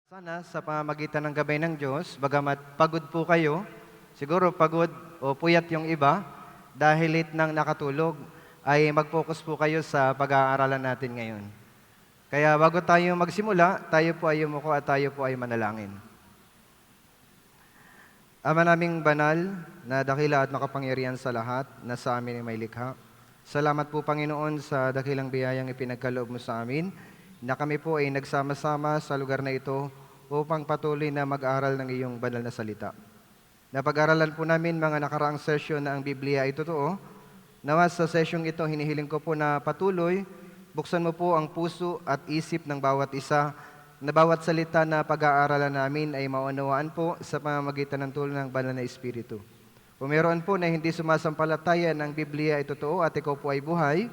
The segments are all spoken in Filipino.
Sana sa pamamagitan ng gabay ng Diyos, bagamat pagod po kayo, siguro pagod o puyat yung iba, dahil late nang nakatulog, ay mag-focus po kayo sa pag-aaralan natin ngayon. Kaya bago tayo magsimula, tayo po ay yumuko at tayo po ay manalangin. Ama naming banal, na dakila at makapangyarihan sa lahat, na sa amin ay may likha. Salamat po Panginoon sa dakilang biyayang ipinagkaloob mo sa amin, na kami po ay nagsama-sama sa lugar na ito upang patuloy na mag-aral ng iyong banal na salita. Napag-aralan po namin mga nakaraang session na ang Biblia ay totoo. Nawa sa session ito, hinihiling ko po na patuloy, buksan mo po ang puso at isip ng bawat isa, na bawat salita na pag-aaralan namin ay maunawaan po sa pamamagitan ng tulong ng banal na Espiritu. Kung meron po na hindi sumasampalataya ng Biblia ay totoo at ikaw po ay buhay,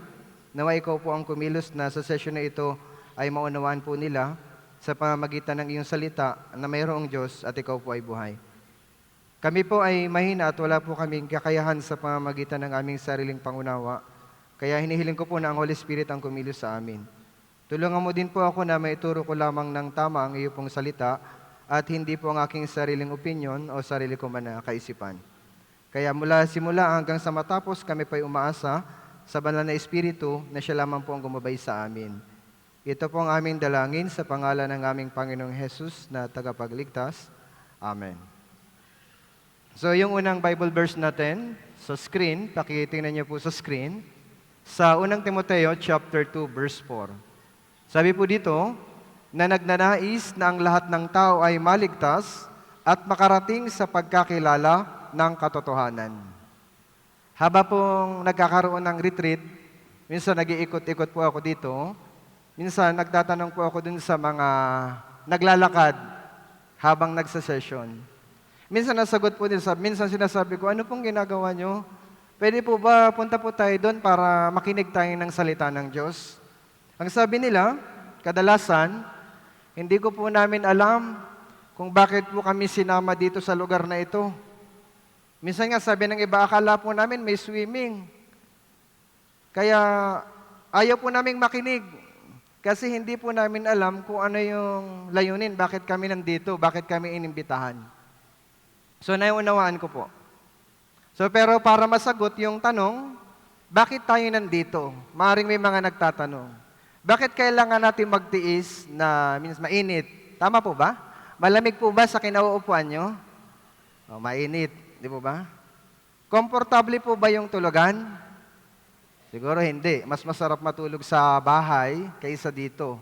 nawa ikaw po ang kumilos na sa session na ito ay maunawaan po nila sa pamamagitan ng iyong salita na mayroong Diyos at ikaw po ay buhay. Kami po ay mahina at wala po kaming kakayahan sa pamamagitan ng aming sariling pangunawa. Kaya hinihiling ko po na ang Holy Spirit ang kumilos sa amin. Tulungan mo din po ako na maituro ko lamang ng tama ang iyo pong salita at hindi po ang aking sariling opinyon o sarili ko man na kaisipan. Kaya mula simula hanggang sa matapos kami po ay umaasa sa banal na Espiritu na siya lamang po ang gumabay sa amin. Ito po ang aming dalangin sa pangalan ng aming Panginoong Jesus na tagapagligtas. Amen. So yung unang Bible verse natin sa screen, pakitingnan niyo po sa screen, sa unang Timoteo chapter 2 verse 4. Sabi po dito, na nagnanais na ang lahat ng tao ay maligtas at makarating sa pagkakilala ng katotohanan. Haba pong nagkakaroon ng retreat, minsan nag-iikot-ikot po ako dito. Minsan, nagtatanong po ako dun sa mga naglalakad habang nagsa-session. Minsan, nasagot po din, minsan sinasabi ko, ano pong ginagawa nyo? Pwede po ba punta po tayo doon para makinig tayo ng salita ng Diyos? Ang sabi nila, kadalasan, hindi ko po namin alam kung bakit po kami sinama dito sa lugar na ito. Minsan nga, sabi ng iba, akala po namin may swimming. Kaya, ayaw po naming makinig. Kasi hindi po namin alam kung ano yung layunin, bakit kami nandito, bakit kami inimbitahan. So, naiunawaan ko po. So, pero para masagot yung tanong, bakit tayo nandito? Maaring may mga nagtatanong. Bakit kailangan natin magtiis na mainit? Tama po ba? Malamig po ba sa kinauupuan nyo? O, mainit, di po ba? Komportable po ba yung tulugan? Siguro hindi. Mas masarap matulog sa bahay kaysa dito.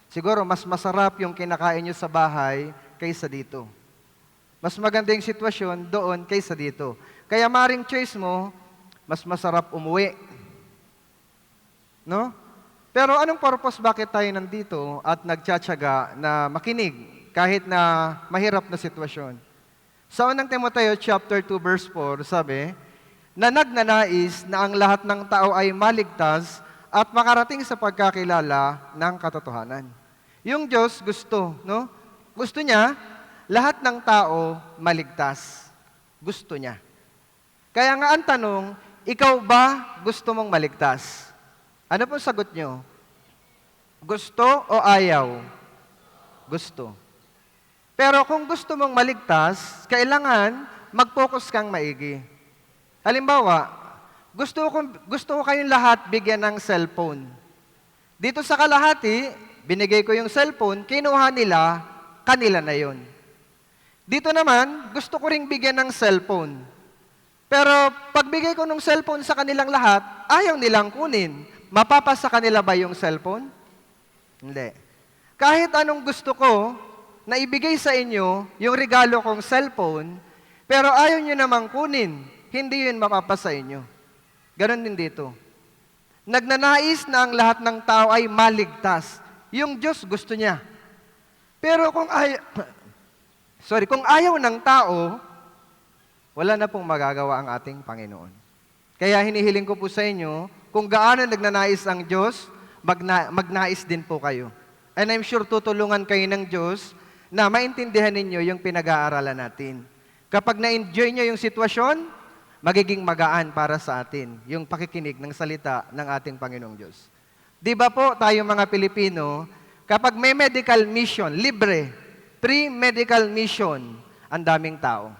Siguro mas masarap yung kinakain nyo sa bahay kaysa dito. Mas maganda yung sitwasyon doon kaysa dito. Kaya maring choice mo, mas masarap umuwi. No? Pero anong purpose bakit tayo nandito at nagtsatsaga na makinig kahit na mahirap na sitwasyon? Sa unang Timoteo chapter 2 verse 4, sabi, na nagnanais na ang lahat ng tao ay maligtas at makarating sa pagkakilala ng katotohanan. Yung Diyos gusto, no? Gusto niya, lahat ng tao maligtas. Gusto niya. Kaya nga ang tanong, ikaw ba gusto mong maligtas? Ano pong sagot nyo? Gusto o ayaw? Gusto. Pero kung gusto mong maligtas, kailangan mag-focus kang maigi. Halimbawa, gusto ko kayong lahat bigyan ng cellphone. Dito sa kalahati, binigay ko yung cellphone, kinuha nila, kanila na yon. Dito naman, gusto ko ring bigyan ng cellphone. Pero pagbigay ko ng cellphone sa kanilang lahat, ayaw nilang kunin. Mapapasa kanila ba yung cellphone? Hindi. Kahit anong gusto ko na ibigay sa inyo yung regalo kong cellphone, pero ayaw nyo namang kunin, hindi yun mapapasa inyo. Ganon din dito. Nagnanais na ang lahat ng tao ay maligtas. Yung Diyos gusto niya. Pero kung kung ayaw ng tao, wala na pong magagawa ang ating Panginoon. Kaya hinihiling ko po sa inyo, kung gaano nagnanais ang Diyos, magnais din po kayo. And I'm sure tutulungan kayo ng Diyos na maintindihan ninyo yung pinag-aaralan natin. Kapag na-enjoy nyo yung sitwasyon, magiging magaan para sa atin yung pakikinig ng salita ng ating Panginoong Diyos. Di ba po tayo mga Pilipino, kapag may medical mission, libre, Pre-medical mission, ang daming tao.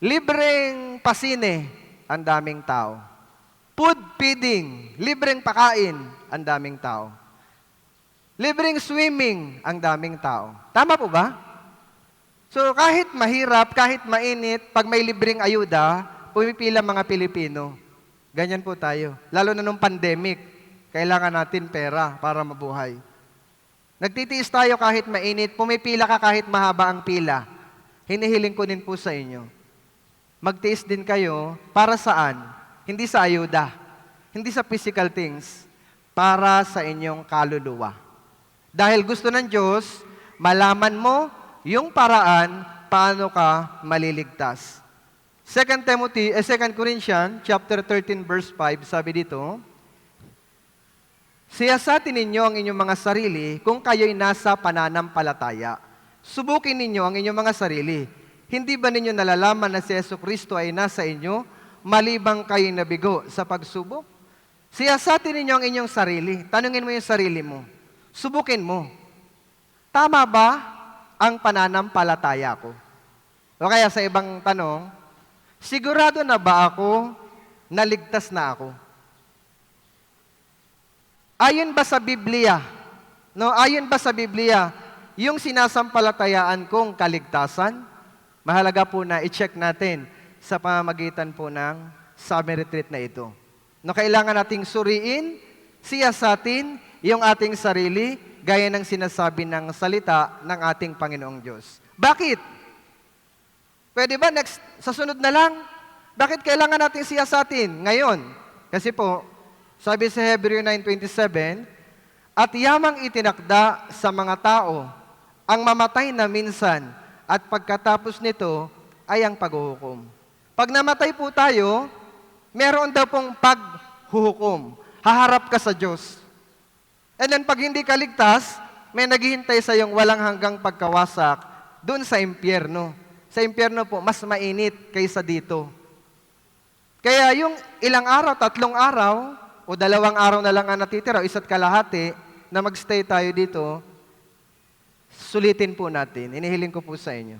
Libreng pasine, ang daming tao. Food feeding, libreng pakain, ang daming tao. Libreng swimming, ang daming tao. Tama po ba? So kahit mahirap, kahit mainit, pag may libreng ayuda, pumipila mga Pilipino. Ganyan po tayo. Lalo na nung pandemic, kailangan natin pera para mabuhay. Nagtitiis tayo kahit mainit, pumipila ka kahit mahaba ang pila. Hinihiling ko din po sa inyo. Magtiis din kayo para saan? Hindi sa ayuda, hindi sa physical things, para sa inyong kaluluwa. Dahil gusto ng Diyos, malaman mo yung paraan paano ka maliligtas. 2 Corinthians chapter 13 verse 5, sabi dito, siyasatin ninyo ang inyong mga sarili kung kayo'y nasa pananampalataya. Subukin ninyo ang inyong mga sarili. Hindi ba ninyo nalalaman na si Jesucristo ay nasa inyo, malibang kayo'y nabigo sa pagsubok? Siyasatin ninyo ang inyong sarili. Tanungin mo yung sarili mo. Subukin mo. Tama ba ang pananampalataya ko? O kaya sa ibang tanong, sigurado na ba ako naligtas na ako? Ayon ba sa Biblia? No, ayon ba sa Biblia yung sinasampalatayaan kong kaligtasan? Mahalaga po na i-check natin sa pamamagitan po ng summer retreat na ito. No, kailangan nating suriin, siyasatin yung ating sarili gaya ng sinasabi ng salita ng ating Panginoong Diyos. Bakit? Pwede ba next, sa sunod na lang? Bakit kailangan nating siyasatin ngayon? Kasi po, sabi sa Hebreo 9:27, at yamang itinakda sa mga tao ang mamatay na minsan at pagkatapos nito ay ang paghuhukom. Pag namatay po tayo, meron daw pong paghuhukom. Haharap ka sa Diyos. And then pag hindi ka ligtas, may naghihintay sa iyong walang hanggang pagkawasak doon sa impyerno. Sa impyerno po, mas mainit kaysa dito. Kaya yung ilang araw, 3 araw, o 2 araw na lang ang natitira, o 1.5 na magstay tayo dito, sulitin po natin. Inihiling ko po sa inyo.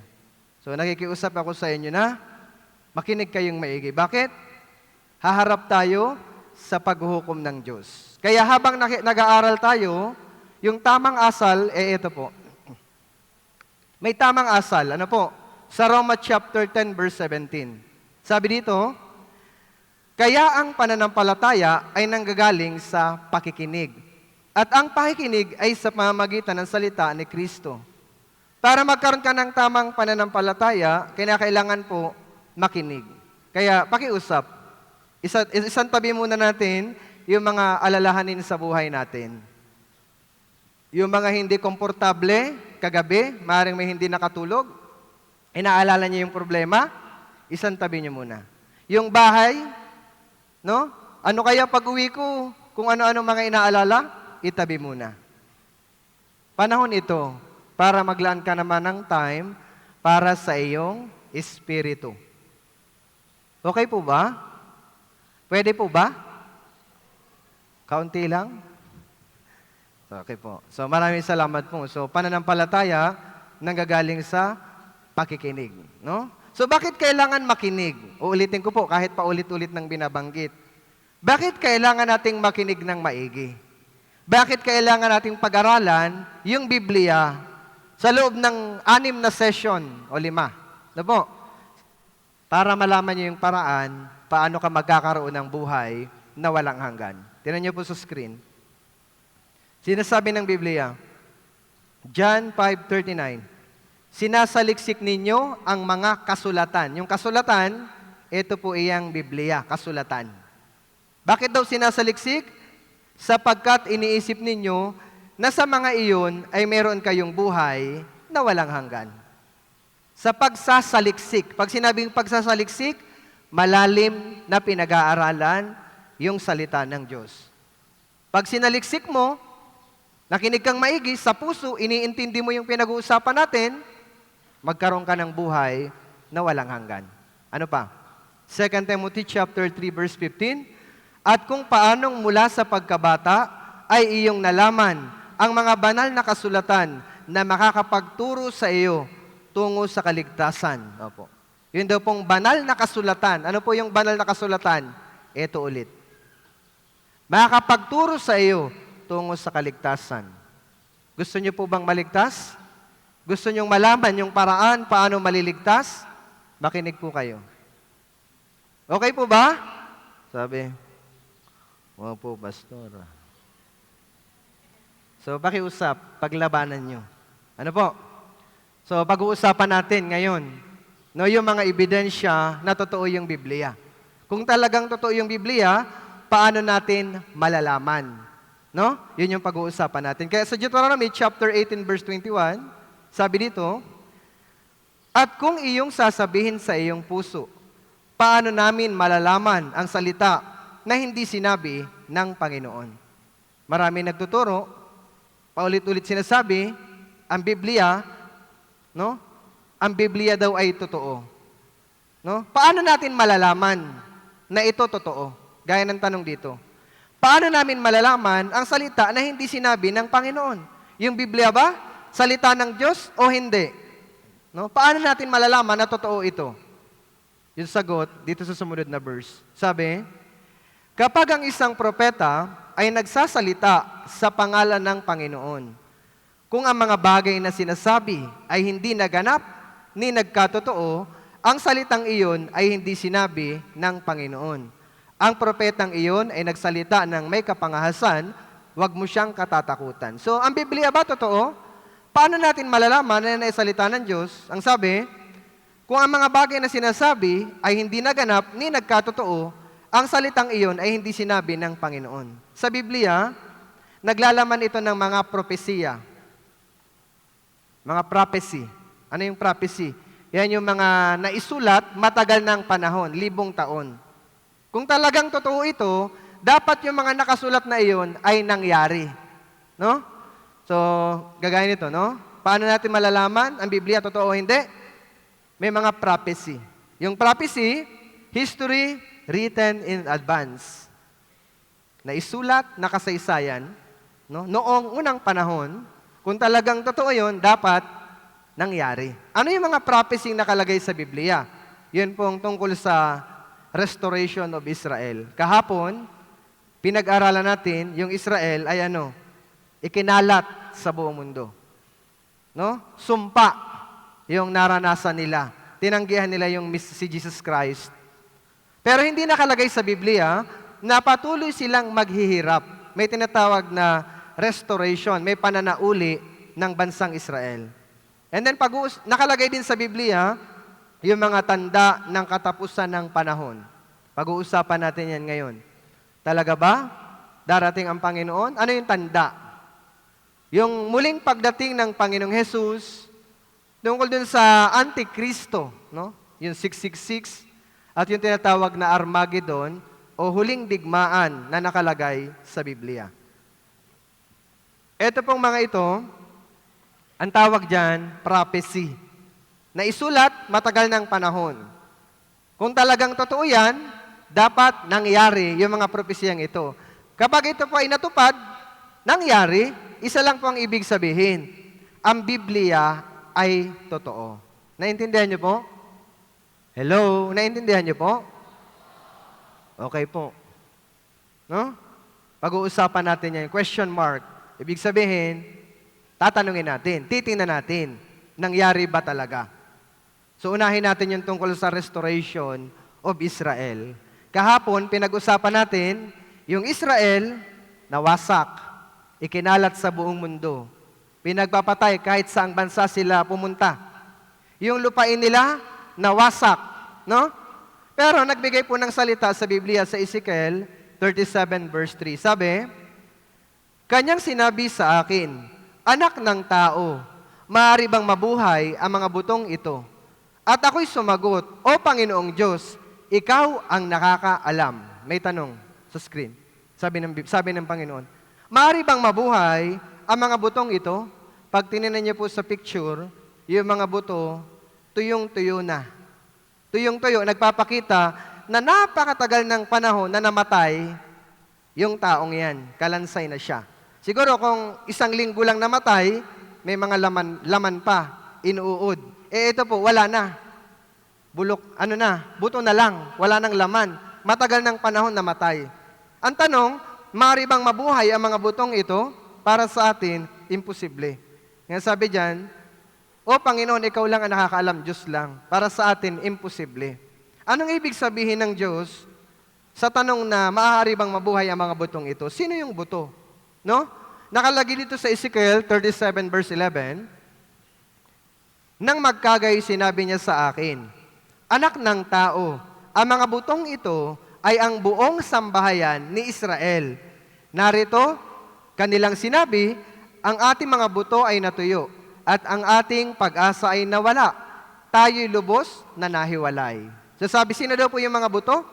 So nakikiusap ako sa inyo na makinig kayong maigi. Bakit? Haharap tayo sa paghuhukom ng Diyos. Kaya habang nag-aaral tayo, yung tamang asal, ito po. May tamang asal. Ano po? Sa Roma chapter 10 verse 17. Sabi dito, kaya ang pananampalataya ay nanggagaling sa pakikinig. At ang pakikinig ay sa pamamagitan ng salita ni Kristo. Para magkaroon ka ng tamang pananampalataya, kinakailangan po makinig. Kaya pakiusap, isang tabi muna natin yung mga alalahanin sa buhay natin. Yung mga hindi komportable, kagabi, maaaring may hindi nakatulog, inaalala niyo yung problema, isang tabi niyo muna. Yung bahay, no? Ano kaya pag-uwi ko, kung ano-ano mga inaalala, itabi muna. Panahon ito para maglaan ka naman ng time para sa iyong espiritu. Okay po ba? Pwede po ba? Kaunti lang? Okay po. So maraming salamat po. So pananampalataya nanggagaling sa pakikinig. No? So bakit kailangan makinig? Uulitin ko po kahit paulit-ulit nang binabanggit. Bakit kailangan nating makinig ng maigi? Bakit kailangan nating pag-aralan yung Biblia sa loob ng 6 na session o 5? Ano po? Para malaman niyo yung paraan paano ka magkakaroon ng buhay na walang hanggan. Tingnan niyo po sa screen. Sinasabi ng Biblia, John 5:39, sinasaliksik ninyo ang mga kasulatan. Yung kasulatan, ito po iyang Biblia, kasulatan. Bakit daw sinasaliksik? Sapagkat iniisip ninyo na sa mga iyon ay meron kayong buhay na walang hanggan. Sa pagsasaliksik, pag sinabing pagsasaliksik, malalim na pinag-aaralan yung salita ng Diyos. Pag sinaliksik mo, nakinig kang maigi, sa puso, iniintindi mo yung pinag-uusapan natin, magkaroon ka ng buhay na walang hanggan. Ano pa? 2 Timothy chapter 3 verse 15, at kung paanong mula sa pagkabata ay iyong nalaman ang mga banal na kasulatan na makakapagturo sa iyo tungo sa kaligtasan. Opo. Yun daw pong banal na kasulatan. Ano po yung banal na kasulatan? Ito ulit. Makakapagturo sa iyo tungo sa kaligtasan. Gusto niyo po bang maligtas? Gusto niyong malaman yung paraan paano maliligtas? Makinig po kayo. Okay po ba? Sabi, wow po, pastor. So, pakiusap, paglabanan nyo. Ano po? So, pag-uusapan natin ngayon, no, yung mga ebidensya na totoo yung Biblia. Kung talagang totoo yung Biblia, paano natin malalaman? No? Yun yung pag-uusapan natin. Kaya sa Deuteronomy chapter 18 verse 21, sabi dito, at kung iyong sasabihin sa iyong puso, paano namin malalaman ang salita na hindi sinabi ng Panginoon? Marami nagtuturo, paulit-ulit sinasabi, ang Biblia, no? Ang Biblia daw ay totoo. No? Paano natin malalaman na ito totoo? Gaya ng tanong dito. Paano namin malalaman ang salita na hindi sinabi ng Panginoon? Yung Biblia ba? Salita ng Diyos o hindi? No? Paano natin malalaman na totoo ito? Yung sagot dito sa sumunod na verse. Sabi, kapag ang isang propeta ay nagsasalita sa pangalan ng Panginoon, kung ang mga bagay na sinasabi ay hindi naganap ni nagkatotoo, ang salitang iyon ay hindi sinabi ng Panginoon. Ang propetang iyon ay nagsalita ng may kapangahasan, wag mo siyang katatakutan. So, ang Biblia ba totoo? Paano natin malalaman na naisalita ng Diyos? Ang sabi, kung ang mga bagay na sinasabi ay hindi naganap ni nagkatotoo, ang salitang iyon ay hindi sinabi ng Panginoon. Sa Biblia, naglalaman ito ng mga propesiya. Mga prophecy. Ano yung prophecy? Yan yung mga naisulat matagal ng panahon, 1,000 taon. Kung talagang totoo ito, dapat yung mga nakasulat na iyon ay nangyari. No? So, gagaya nito, no? Paano natin malalaman ang Biblia totoo o hindi? May mga prophecy. Yung prophecy, history written in advance. Naisulat, nakasaysayan, no? Noong unang panahon, kung talagang totoo yun, dapat nangyari. Ano yung mga prophecy nakalagay sa Biblia? Yun pong tungkol sa restoration of Israel. Kahapon, pinag-aralan natin, yung Israel ay ano? Ikinalat sa buong mundo. No? Sumpa yung naranasan nila. Tinanggihan nila yung si Jesus Christ. Pero hindi nakalagay sa Biblia na patuloy silang maghihirap. May tinatawag na restoration, may pananauli ng bansang Israel. And then nakalagay din sa Biblia yung mga tanda ng katapusan ng panahon. Pag-uusapan natin yan ngayon. Talaga ba? Darating ang Panginoon? Ano yung tanda? Yung muling pagdating ng Panginoong Jesus, tungkol dun sa Antikristo, no? Yung 666, at yung tinatawag na Armageddon, o huling digmaan na nakalagay sa Biblia. Ito pong mga ito, ang tawag dyan, prophecy. Na isulat matagal ng panahon. Kung talagang totoo yan, dapat nangyari yung mga propesiyang ito. Kapag ito po ay natupad, nangyari, isa lang po ang ibig sabihin. Ang Biblia ay totoo. Naintindihan niyo po? Hello? Naintindihan niyo po? Okay po. No? Pag-uusapan natin yan. Question mark. Ibig sabihin, tatanungin natin, titingnan natin, nangyari ba talaga? So, unahin natin yung tungkol sa restoration of Israel. Kahapon, pinag-usapan natin, yung Israel, nawasak, ikinalat sa buong mundo. Pinagpapatay kahit saang bansa sila pumunta. Yung lupain nila, nawasak. No? Pero nagbigay po ng salita sa Biblia sa Ezekiel 37 verse 3. Sabi, kanyang sinabi sa akin, anak ng tao, maaari bang mabuhay ang mga butong ito? At ako'y sumagot, O Panginoong Diyos, ikaw ang nakakaalam. May tanong sa screen. Sabi ng Panginoon, maaari bang mabuhay ang mga butong ito? Pag tininan niyo po sa picture, yung mga buto, tuyong-tuyo na. Tuyong-tuyo, nagpapakita na napakatagal ng panahon na namatay yung taong yan. Kalansay na siya. Siguro kung 1 linggo lang namatay, may mga laman pa, inuud. Ito po, wala na. Bulok, buto na lang, wala nang laman. Matagal ng panahon namatay. Ang tanong, maaari bang mabuhay ang mga butong ito? Para sa atin, imposible. Nga sabi diyan, O Panginoon, ikaw lang ang nakakaalam, Diyos lang. Para sa atin, imposible. Anong ibig sabihin ng Diyos sa tanong na maaari bang mabuhay ang mga butong ito? Sino yung buto? No? Nakalagay dito sa Ezekiel 37 verse 11, Nang magkagay, sinabi niya sa akin, Anak ng tao, ang mga butong ito ay ang buong sambahayan ni Israel. Narito, kanilang sinabi, ang ating mga buto ay natuyo, at ang ating pag-asa ay nawala. Tayo'y lubos na nahiwalay. So sabi, sino daw po yung mga buto?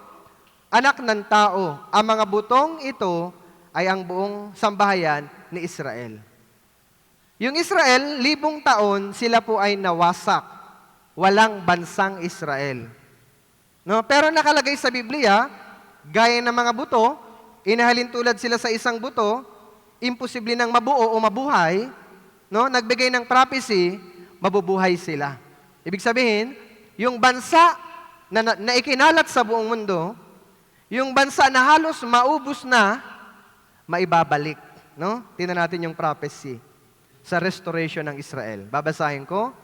Anak ng tao, ang mga butong ito ay ang buong sambahayan ni Israel. Yung Israel, 1,000 taon, sila po ay nawasak. Walang bansang Israel. No? Pero nakalagay sa Biblia, gaya ng mga buto, inahalin tulad sila sa isang buto, imposible nang mabuo o mabuhay, no? Nagbigay ng prophecy, mabubuhay sila. Ibig sabihin, yung bansa na ikinalat sa buong mundo, yung bansa na halos maubos na, maibabalik. No? Tingnan natin yung prophecy sa restoration ng Israel. Babasahin ko,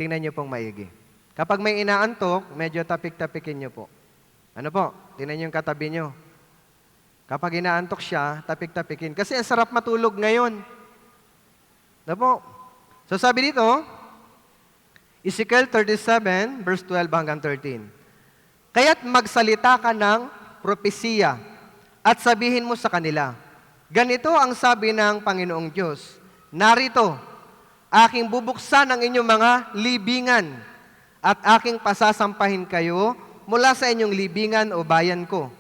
tingnan niyo pong maigi. Kapag may inaantok, medyo tapik-tapikin niyo po. Ano po? Tingnan niyo yung katabi niyo. Kapag inaantok siya, tapik-tapikin. Kasi ang sarap matulog ngayon. Ano po? So sabi dito, Ezekiel 37, verse 12 hanggang 13. Kaya't magsalita ka ng propesiya at sabihin mo sa kanila, ganito ang sabi ng Panginoong Diyos, narito, aking bubuksan ang inyong mga libingan at aking pasasampahin kayo mula sa inyong libingan o bayan ko.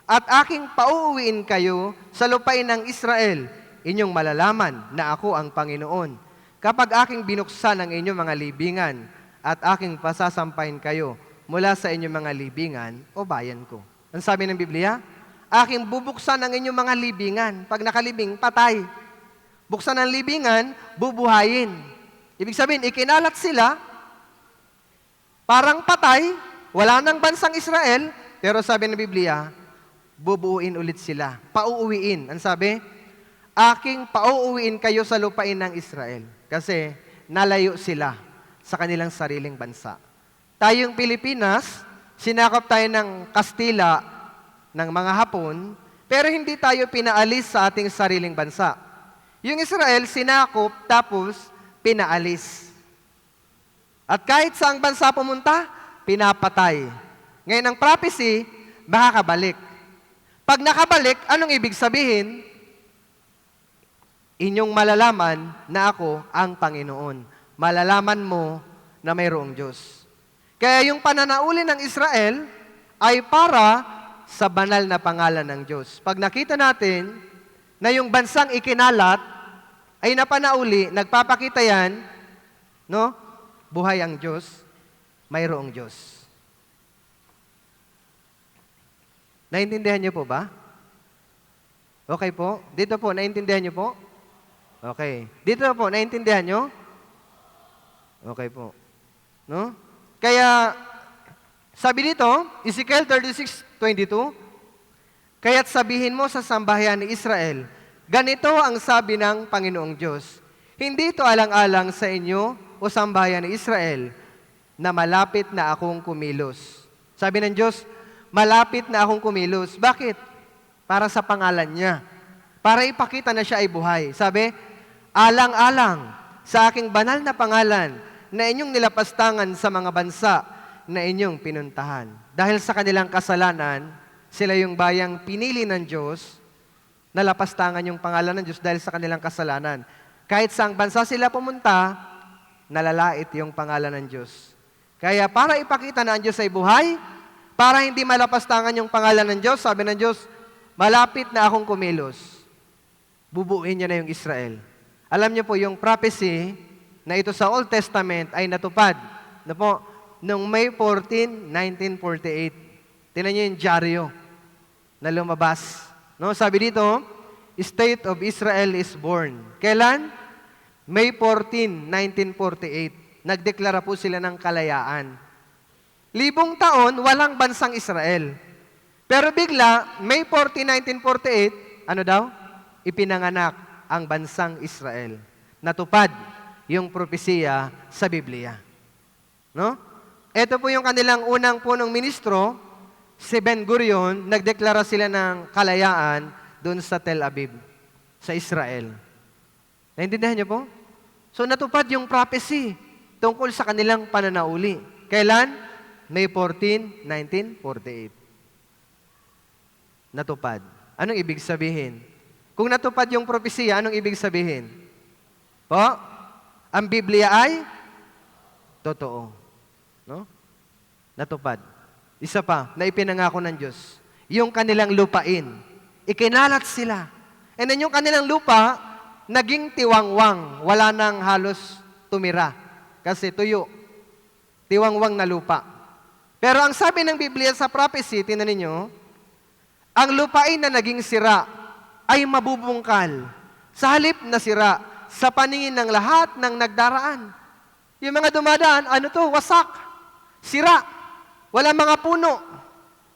At aking pauuwiin kayo sa lupain ng Israel, inyong malalaman na ako ang Panginoon. Kapag aking binuksan ang inyong mga libingan at aking pasasampahin kayo mula sa inyong mga libingan o bayan ko. Ang sabi ng Biblia? Aking bubuksan ang inyong mga libingan. Pag nakalibing, patay. Buksan ang libingan, bubuhayin. Ibig sabihin, ikinalat sila, parang patay, wala nang bansang Israel, pero sabi ng Biblia, bubuuin ulit sila. Pauuwiin. Ang sabi? Aking pauuwiin kayo sa lupain ng Israel. Kasi nalayo sila sa kanilang sariling bansa. Tayong Pilipinas, sinakop tayo ng Kastila, ng mga Hapon, pero hindi tayo pinaalis sa ating sariling bansa. Yung Israel, sinakop, tapos pinaalis. At kahit saang bansa pumunta, pinapatay. Ngayon, ang prophecy, makakabalik. Pag nakabalik, anong ibig sabihin? Inyong malalaman na ako ang Panginoon. Malalaman mo na mayroong Diyos. Kaya yung pananauli ng Israel ay para sa banal na pangalan ng Diyos. Pag nakita natin na yung bansang ikinalat ay napanauli, nagpapakita yan, no? Buhay ang Diyos, mayroong Diyos. Naintindihan niyo po ba? Okay po? Dito po, naintindihan niyo po? Okay. Dito po, naintindihan niyo? Okay po. No? Kaya, sabi dito, Ezekiel 36:22, kaya't sabihin mo sa sambahayan ni Israel, ganito ang sabi ng Panginoong Diyos, hindi ito alang-alang sa inyo o sambahayan ni Israel na malapit na akong kumilos. Sabi ng Diyos, malapit na akong kumilos. Bakit? Para sa pangalan niya. Para ipakita na siya ay buhay. Sabi, alang-alang sa aking banal na pangalan na inyong nilapastangan sa mga bansa na inyong pinuntahan. Dahil sa kanilang kasalanan, sila yung bayang pinili ng Diyos, nalapastangan yung pangalan ng Diyos dahil sa kanilang kasalanan. Kahit saang bansa sila pumunta, nalalait yung pangalan ng Diyos. Kaya para ipakita na ang Diyos ay buhay, para hindi malapastangan yung pangalan ng Diyos, sabi ng Diyos, malapit na akong kumilos. Bubuuin niya na yung Israel. Alam niyo po, yung prophecy na ito sa Old Testament ay natupad. Na po, noong May 14, 1948. Tingnan niyo yung dyaryo na lumabas. No, sabi dito, State of Israel is born. Kailan? May 14, 1948, nagdeklara po sila ng kalayaan. 1,000 taon, walang bansang Israel. Pero bigla, May 14, 1948, ano daw? Ipinanganak ang bansang Israel. Natupad yung propesiya sa Biblia. No? Ito po yung kanilang unang punong ministro, si Ben Gurion, nagdeklara sila ng kalayaan doon sa Tel Aviv, sa Israel. Naintindihan niyo po? So natupad yung prophecy tungkol sa kanilang pananauli. Kailan? May 14, 1948. Natupad. Anong ibig sabihin? Kung natupad yung propesiya, anong ibig sabihin? Po? Ang Biblia ay totoo. No? Natupad. Isa pa, na ipinangako ng Diyos. Yung kanilang lupain. Ikinalat sila. And then yung kanilang lupa, naging tiwangwang. Wala nang halos tumira. Kasi tuyo. Tiwangwang na lupa. Pero ang sabi ng Biblia sa prophecy, tingnan ninyo, ang lupain na naging sira ay mabubungkal. Sa halip na sira, sa paningin ng lahat ng nagdaraan. Yung mga dumadaan, ano to? Wasak. Sira. Walang mga puno.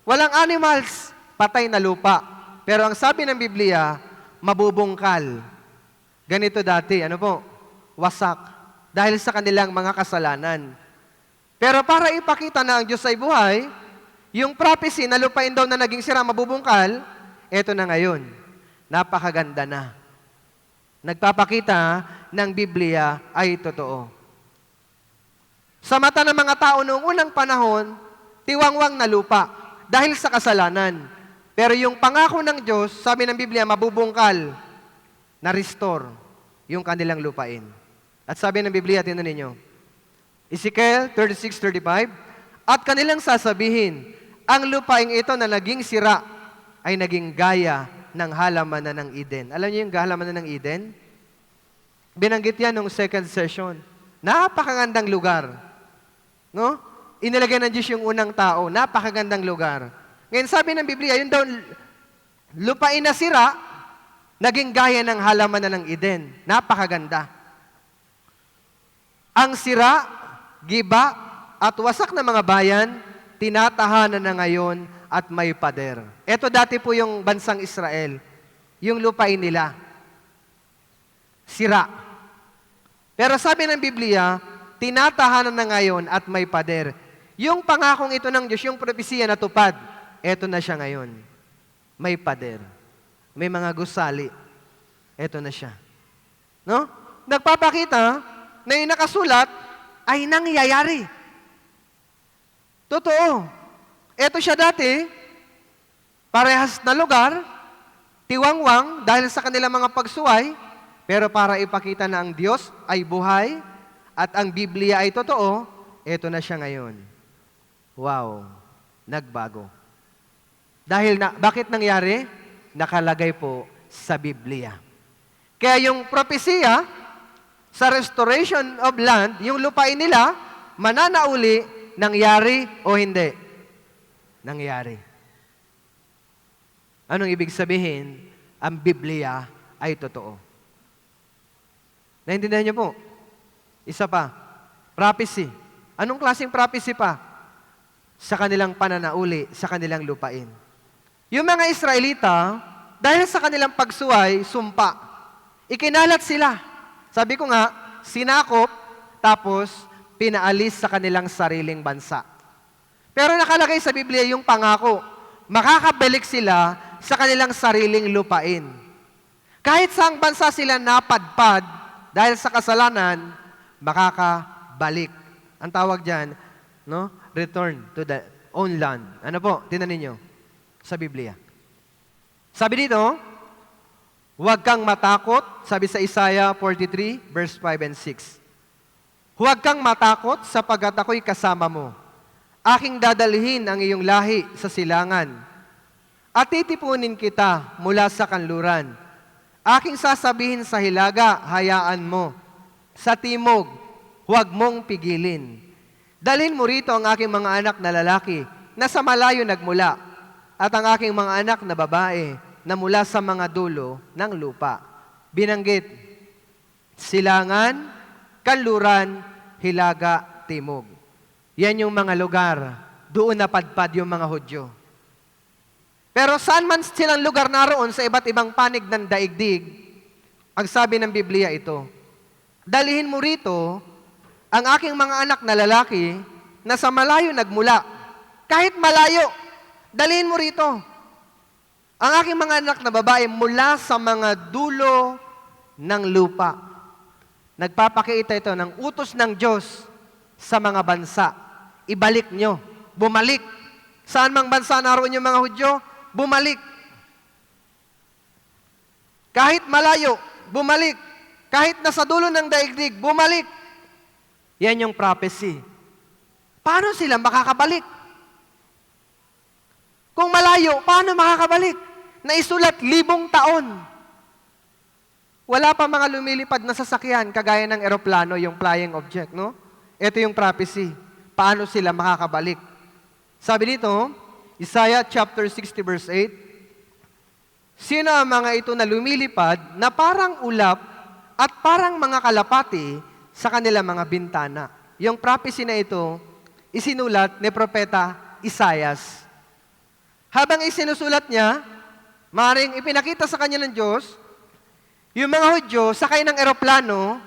Walang animals. Patay na lupa. Pero ang sabi ng Biblia, mabubungkal. Ganito dati, ano po? Wasak. Dahil sa kanilang mga kasalanan. Pero para ipakita na ang Diyos ay buhay, yung prophecy na lupain daw na naging sira, mabubungkal, eto na ngayon. Napakaganda na. Nagpapakita ng Biblia ay totoo. Sa mata ng mga tao noong unang panahon, tiwangwang na lupa dahil sa kasalanan. Pero yung pangako ng Diyos, sabi ng Biblia, mabubungkal, na-restore yung kanilang lupain. At sabi ng Biblia, tingnan ninyo, Ezekiel 36:35, at kanilang sasabihin, ang lupaing ito na naging sira ay naging gaya ng halamanan ng Eden. Alam niyo yung halamanan ng Eden? Binanggit yan nung second session. Napakagandang lugar. No? Inilagay ng Diyos yung unang tao. Napakagandang lugar. Ngayon sabi ng Biblia, yun daw, lupain na sira, naging gaya ng halamanan ng Eden. Napakaganda. Ang sira, giba, at wasak na mga bayan, tinatahanan na ngayon at may pader. Ito dati po yung bansang Israel. Yung lupain nila. Sira. Pero sabi ng Biblia, tinatahanan na ngayon at may pader. Yung pangakong ito ng Diyos, yung propesiya na tupad, eto na siya ngayon. May pader. May mga gusali. Eto na siya. No? Nagpapakita na yung nakasulat ay nangyayari. Totoo. Eto siya dati, parehas na lugar, tiwangwang dahil sa kanilang mga pagsuway, pero para ipakita na ang Diyos ay buhay at ang Biblia ay totoo, eto na siya ngayon. Wow, nagbago. Dahil bakit nangyari? Nakalagay po sa Biblia. Kaya yung propesiya sa restoration of land, yung lupain nila, mananauli, nangyari o hindi? Nangyari. Anong ibig sabihin? Ang Biblia ay totoo. Naintindihan niyo po? Isa pa, prophecy. Anong klaseng prophecy pa? Sa kanilang pananauli, sa kanilang lupain. Yung mga Israelita, dahil sa kanilang pagsuway, sumpa, ikinalat sila. Sabi ko nga, sinakop, tapos pinaalis sa kanilang sariling bansa. Pero nakalagay sa Biblia yung pangako, makakabalik sila sa kanilang sariling lupain. Kahit saang bansa sila napadpad, dahil sa kasalanan, makakabalik. Ang tawag dyan, no? Return to the own land. Ano po? Tingnan ninyo sa Biblia. Sabi dito, huwag kang matakot, sabi sa Isaiah 43, verse 5 and 6. Huwag kang matakot sapagkat ako'y kasama mo. Aking dadalhin ang iyong lahi sa silangan. At titipunin kita mula sa kanluran. Aking sasabihin sa hilaga, hayaan mo. Sa timog, huwag mong pigilin. Dalhin mo rito ang aking mga anak na lalaki na sa malayo nagmula at ang aking mga anak na babae na mula sa mga dulo ng lupa. Binanggit Silangan, Kanluran, Hilaga, Timog. Yan yung mga lugar. Doon napadpad yung mga Hudyo. Pero saan man silang lugar naroon sa iba't ibang panig ng daigdig, ang sabi ng Biblia ito, dalhin mo rito ang aking mga anak na lalaki na sa malayo nagmula. Kahit malayo, dalhin mo rito ang aking mga anak na babae mula sa mga dulo ng lupa. Nagpapakita ito ng utos ng Diyos sa mga bansa. Ibalik nyo. Bumalik. Saan mang bansa naroon yung mga Hudyo? Bumalik. Kahit malayo, bumalik. Kahit nasa dulo ng daigdig, bumalik. Yan yung prophecy. Paano sila makakabalik? Kung malayo, paano makakabalik? Naisulat 1,000 taon. Wala pa mga lumilipad na sasakyan, kagaya ng eroplano, yung flying object, no? Ito yung prophecy. Paano sila makakabalik? Sabi dito, Isaiah chapter 60 verse 8, sino ang mga ito na lumilipad na parang ulap at parang mga kalapati sa kanilang mga bintana? Yung prophecy na ito, isinulat ni Propeta Isaias. Habang isinusulat niya, maaaring ipinakita sa kanya ng Diyos, yung mga Hudyo, sakay ng eroplano,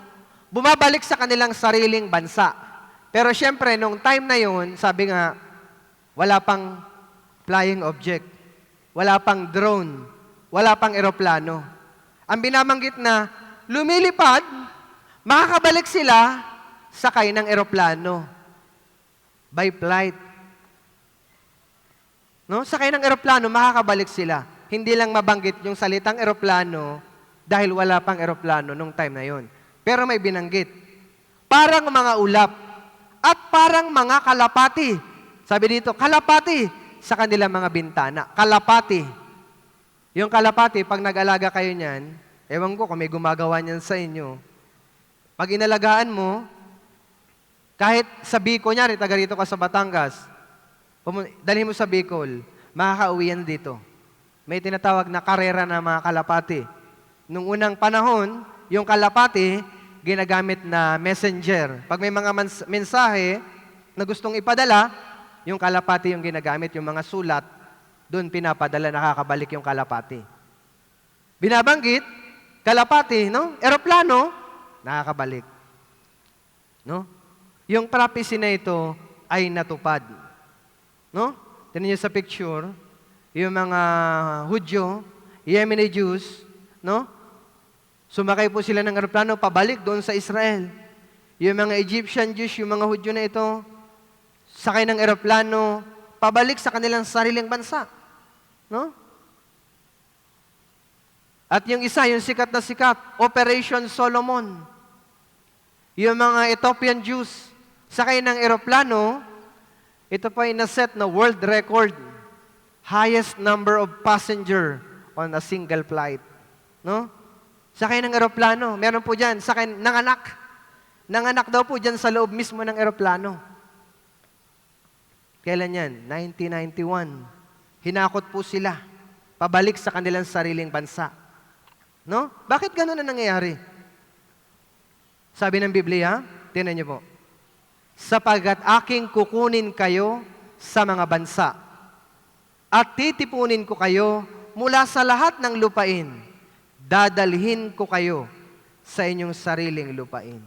bumabalik sa kanilang sariling bansa. Pero syempre, nung time na yun, sabi nga, wala pang flying object, wala pang drone, wala pang eroplano. Ang binabanggit na lumilipad, makakabalik sila sakay ng eroplano by flight. No? Sakay ng eroplano, makakabalik sila. Hindi lang mabanggit yung salitang eroplano dahil wala pang eroplano nung time na yon. Pero may binanggit. Parang mga ulap at parang mga kalapati. Sabi dito, kalapati sa kanilang mga bintana. Kalapati. Yung kalapati, pag nag-alaga kayo niyan, ewan ko kung may gumagawa niyan sa inyo, pag inalagaan mo, kahit sa Bicol, nyari, taga rito ka sa Batangas, dalhin mo sa Bicol, makakauwi yan dito. May tinatawag na karera na mga kalapati. Nung unang panahon, yung kalapati, ginagamit na messenger. Pag may mga mensahe na gustong ipadala, yung kalapati yung ginagamit, yung mga sulat, doon pinapadala, nakakabalik yung kalapati. Binabanggit, kalapati, no? Eroplano, nakakabalik. No? Yung prophecy na ito ay natupad. No? Tingnan niyo sa picture, yung mga Hudyo, Yemeni Jews, no? Sumakay po sila ng eroplano pabalik doon sa Israel. Yung mga Egyptian Jews, yung mga Hudyo na ito, sakay ng eroplano pabalik sa kanilang sariling bansa. No? At yung isa, yung sikat na sikat, Operation Solomon. Yung mga Ethiopian Jews, sakay ng eroplano, ito po ay naset na world record. Highest number of passenger on a single flight. No? Sakay ng eroplano. Meron po dyan, sakay ng anak. Nanganak daw po dyan sa loob mismo ng eroplano. Kailan yan? 1991. Hinakot po sila. Pabalik sa kanilang sariling bansa. No? Bakit ganun na nangyayari? Sabi ng Biblia, tingnan niyo po, sapagkat aking kukunin kayo sa mga bansa at titipunin ko kayo mula sa lahat ng lupain. Dadalhin ko kayo sa inyong sariling lupain.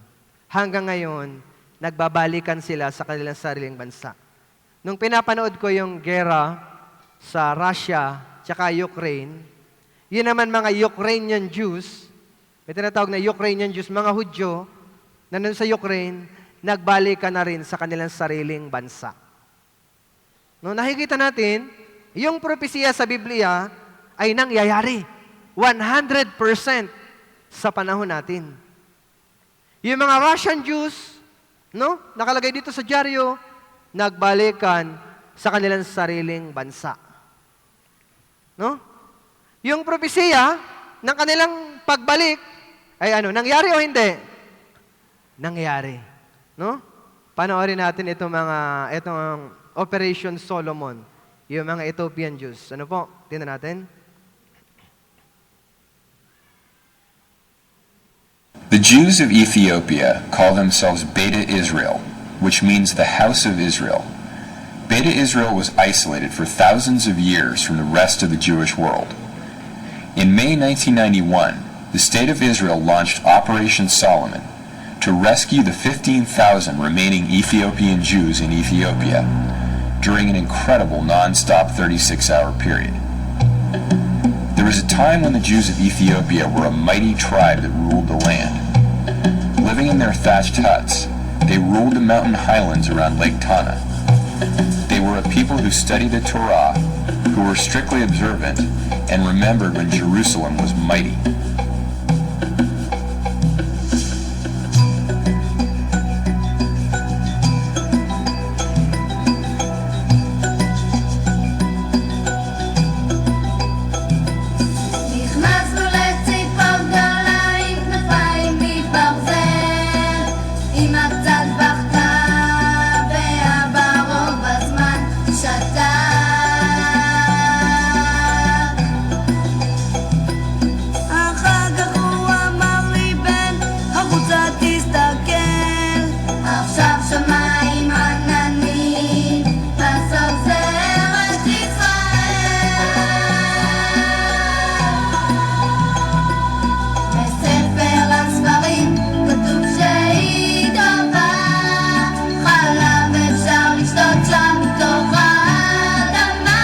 Hanggang ngayon, nagbabalikan sila sa kanilang sariling bansa. Nung pinapanood ko yung gera sa Russia tsaka Ukraine, yun naman mga Ukrainian Jews, may tinatawag na Ukrainian Jews, mga Hudyo, na nun sa Ukraine, nagbalikan na rin sa kanilang sariling bansa. No, nakikita natin, yung propesya sa Biblia ay nangyayari 100% sa panahon natin. Yung mga Russian Jews, no, nakalagay dito sa dyaryo, nagbalikan sa kanilang sariling bansa. No? Yung propesya ng kanilang pagbalik ay ano, nangyari o hindi? Nangyari. No? Panoorin natin itong Operation Solomon, yung mga Ethiopian Jews. Ano po? Tingnan natin. The Jews of Ethiopia call themselves Beta Israel, which means the house of Israel. Beta Israel was isolated for thousands of years from the rest of the Jewish world. In May 1991, the State of Israel launched Operation Solomon to rescue the 15,000 remaining Ethiopian Jews in Ethiopia during an incredible non-stop 36-hour period. There was a time when the Jews of Ethiopia were a mighty tribe that ruled the land. Living in their thatched huts, they ruled the mountain highlands around Lake Tana. They were a people who studied the Torah, who were strictly observant, and remembered when Jerusalem was mighty. נכנסנו לציפור גדולה עם כנפיים מברזל, אמא קצת בכתה ואבא רוב הזמן שתק. אחר כך הוא אמר לי בן, החוצה תסתכל, עכשיו שמיים עננים, בסוף זה ארץ ישראל. בספר הספרים כתוב שהיא טובה, חלב אפשר לשתות שם מתוך האדמה.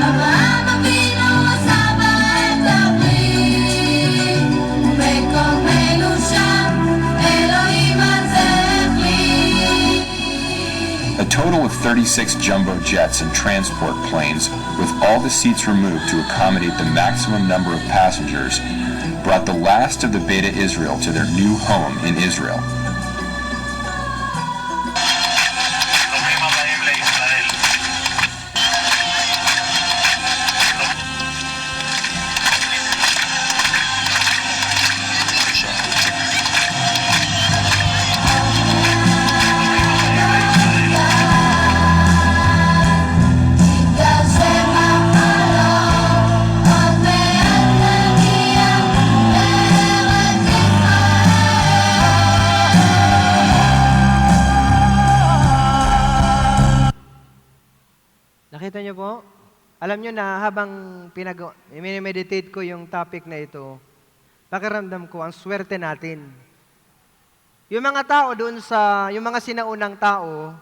אברהם אבינו עשה בה את הברית, ומקומנו שם אלוהים עזר לי. A total of 36 jumbo jets and transport planes, with all the seats removed to accommodate the maximum number of passengers, brought the last of the Beta Israel to their new home in Israel. ברוכים הבאים לישראל. התגשם החלום, עוד מעט נגיע לארץ ישראל. Nakita niyo po? Alam niyo na habang minimeditate ko yung topic na ito, pakiramdam ko ang swerte natin. Yung mga tao doon yung mga sinaunang tao,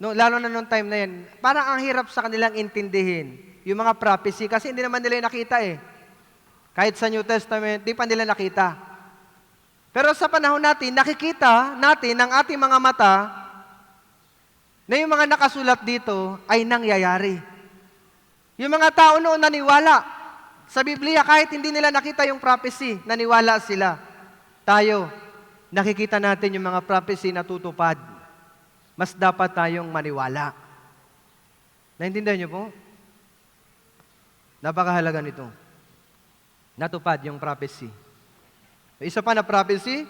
no, lalo na nung time na yan, parang ang hirap sa kanilang intindihin yung mga prophecy kasi hindi naman nila nakita eh. Kahit sa New Testament, di pa nila nakita. Pero sa panahon natin, nakikita natin ng ating mga mata na yung mga nakasulat dito ay nangyayari. Yung mga tao noon naniwala sa Biblia kahit hindi nila nakita yung prophecy, naniwala sila. Tayo, nakikita natin yung mga prophecy na tutupad. Mas dapat tayong maniwala. Naintindihan niyo po? Napakahalaga nito. Natupad yung prophecy. Isa pa na prophecy,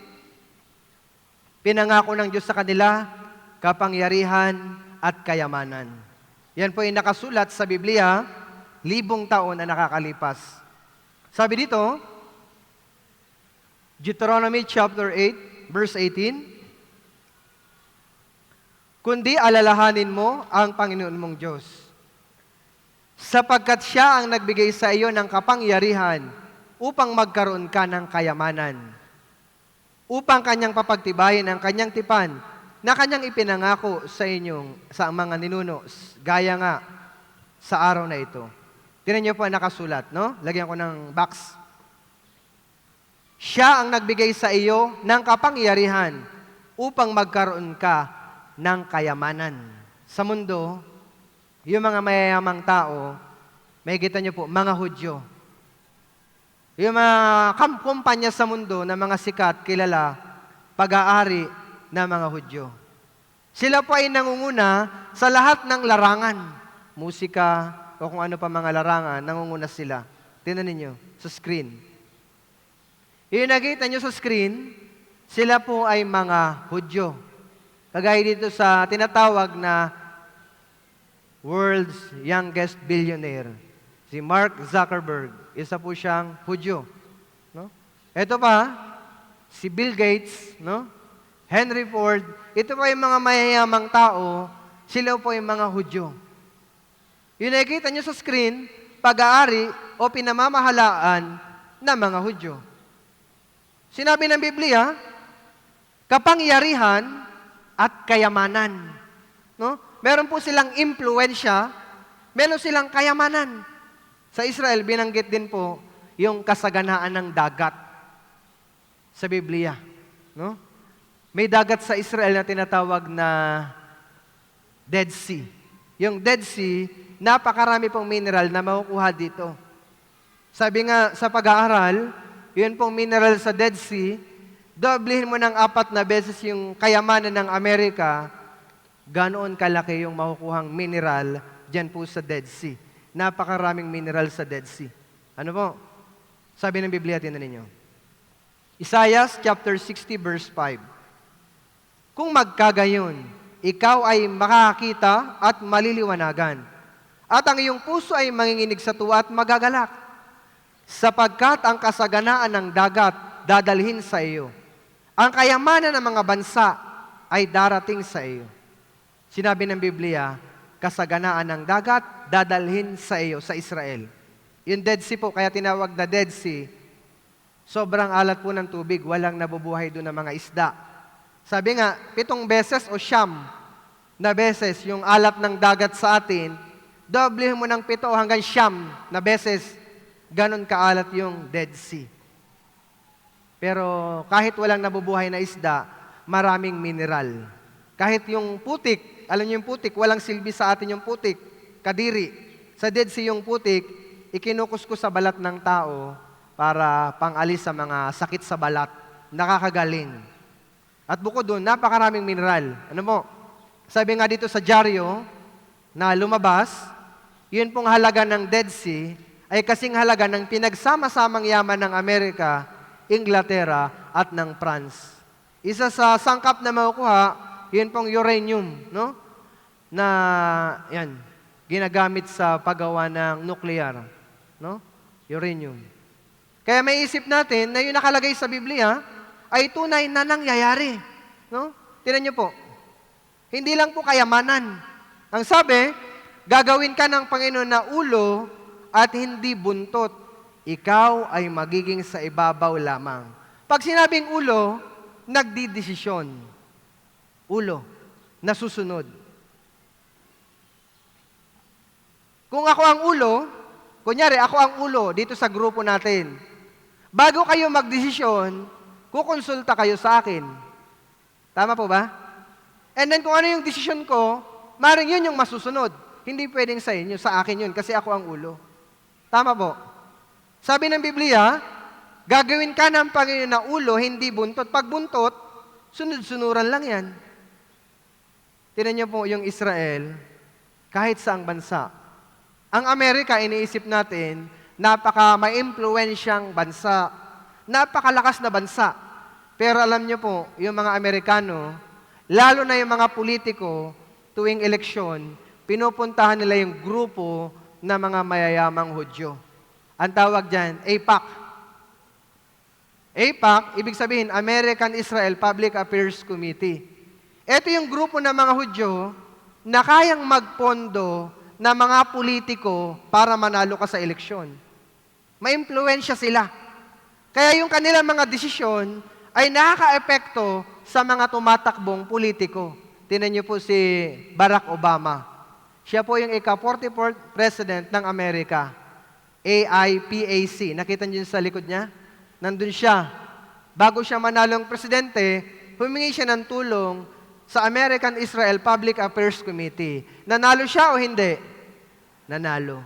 pinangako ng Diyos sa kanila, kapangyarihan at kayamanan. Yan po ay nakasulat sa Biblia, 1,000 taon na nakakalipas. Sabi dito, Deuteronomy chapter 8, verse 18, kundi alalahanin mo ang Panginoon mong Diyos, sapagkat Siya ang nagbigay sa iyo ng kapangyarihan upang magkaroon ka ng kayamanan, upang Kanyang papagtibayin ang Kanyang tipan na Kanyang ipinangako sa mga ninuno, gaya nga sa araw na ito. Tingnan niyo po ang nakasulat, no? Lagyan ko ng box. Siya ang nagbigay sa iyo ng kapangyarihan upang magkaroon ka ng kayamanan. Sa mundo, yung mga mayayamang tao, makikita niyo po, mga Hudyo. Yung mga kumpanya sa mundo na mga sikat, kilala, pag-aari na mga Hudyo. Sila po ay nangunguna sa lahat ng larangan, musika, o kung ano pa mga larangan, nangunguna sila. Tingnan ninyo sa screen. Yung nakita nyo sa screen, sila po ay mga Hudyo. Kagaya dito sa tinatawag na world's youngest billionaire, si Mark Zuckerberg. Isa po siyang Hudyo. No? Ito pa, si Bill Gates, no? Henry Ford, ito pa yung mga mayayamang tao, sila po yung mga Hudyo. Yung nakikita nyo sa screen, pag-aari o pinamamahalaan ng mga Hudyo. Sinabi ng Biblia, kapangyarihan at kayamanan. No? Meron po silang impluensya, meron silang kayamanan. Sa Israel, binanggit din po yung kasaganaan ng dagat sa Biblia. No? May dagat sa Israel na tinatawag na Dead Sea. Yung Dead Sea, napakarami pong mineral na makukuha dito. Sabi nga sa pag-aaral, yun pong mineral sa Dead Sea, doblehin mo ng 4 na beses yung kayamanan ng Amerika, ganoon kalaki yung makukuhang mineral dyan po sa Dead Sea. Napakaraming mineral sa Dead Sea. Ano po? Sabi ng Biblia, tingnan ninyo. Isaiah chapter 60 verse 5. Kung magkagayon, ikaw ay makakakita at maliliwanagan, at ang iyong puso ay manginginig sa tuwa at magagalak, sapagkat ang kasaganaan ng dagat dadalhin sa iyo. Ang kayamanan ng mga bansa ay darating sa iyo. Sinabi ng Biblia, kasaganaan ng dagat dadalhin sa iyo, sa Israel. Yung Dead Sea po, kaya tinawag na Dead Sea, sobrang alat po ng tubig, walang nabubuhay doon ng mga isda. Sabi nga, 7 beses o 9 na beses yung alat ng dagat sa atin, doblehin mo ng 7 hanggang 9 na beses, ganon kaalat yung Dead Sea. Pero kahit walang nabubuhay na isda, maraming mineral. Kahit yung putik, alam niyo yung putik, walang silbi sa atin yung putik, kadiri. Sa Dead Sea yung putik, ikinukuskus sa balat ng tao para pangalis sa mga sakit sa balat, nakakagaling. At bukod doon, napakaraming mineral. Ano mo? Sabi nga dito sa dyaryo na lumabas, yun pong halaga ng Dead Sea ay kasing halaga ng pinagsama-samang yaman ng Amerika, Inglaterra, at ng France. Isa sa sangkap na makukuha, yun pong uranium, no? Na, yan, ginagamit sa paggawa ng nuclear, no? Uranium. Kaya may isip natin na yung nakalagay sa Biblia ay tunay na nangyayari, no? Tingnan niyo po. Hindi lang po kayamanan. Ang sabi, gagawin ka ng Panginoon na ulo at hindi buntot. Ikaw ay magiging sa ibabaw lamang. Pag sinabing ulo, nagdidesisyon. Ulo, nasusunod. Kung ako ang ulo, kunyari ako ang ulo dito sa grupo natin, bago kayo magdesisyon, kukonsulta kayo sa akin. Tama po ba? And then kung ano yung desisyon ko, maring yun yung masusunod. Hindi pwedeng sa inyo, sa akin yun, kasi ako ang ulo. Tama po. Sabi ng Biblia, gagawin ka ng Panginoon na ulo, hindi buntot. Pag buntot, sunod-sunuran lang yan. Tingnan niyo po yung Israel, kahit saang bansa. Ang Amerika, iniisip natin, napaka-maimpluwensyang bansa. Napakalakas na bansa. Pero alam niyo po, yung mga Amerikano, lalo na yung mga politiko, tuwing eleksyon, pinupuntahan nila yung grupo na mga mayayamang Hudyo. Ang tawag dyan, AIPAC. AIPAC, ibig sabihin, American Israel Public Affairs Committee. Ito yung grupo ng mga Hudyo na kayang magpondo na mga politiko para manalo ka sa eleksyon. Maimpluwensya sila. Kaya yung kanilang mga desisyon ay nakaka-epekto sa mga tumatakbong politiko. Tingnan niyo po si Barack Obama. Siya po yung ika-44th President ng Amerika. AIPAC. Nakita niyo sa likod niya? Nandun siya. Bago siya manalong presidente, humingi siya ng tulong sa American Israel Public Affairs Committee. Nanalo siya o hindi? Nanalo.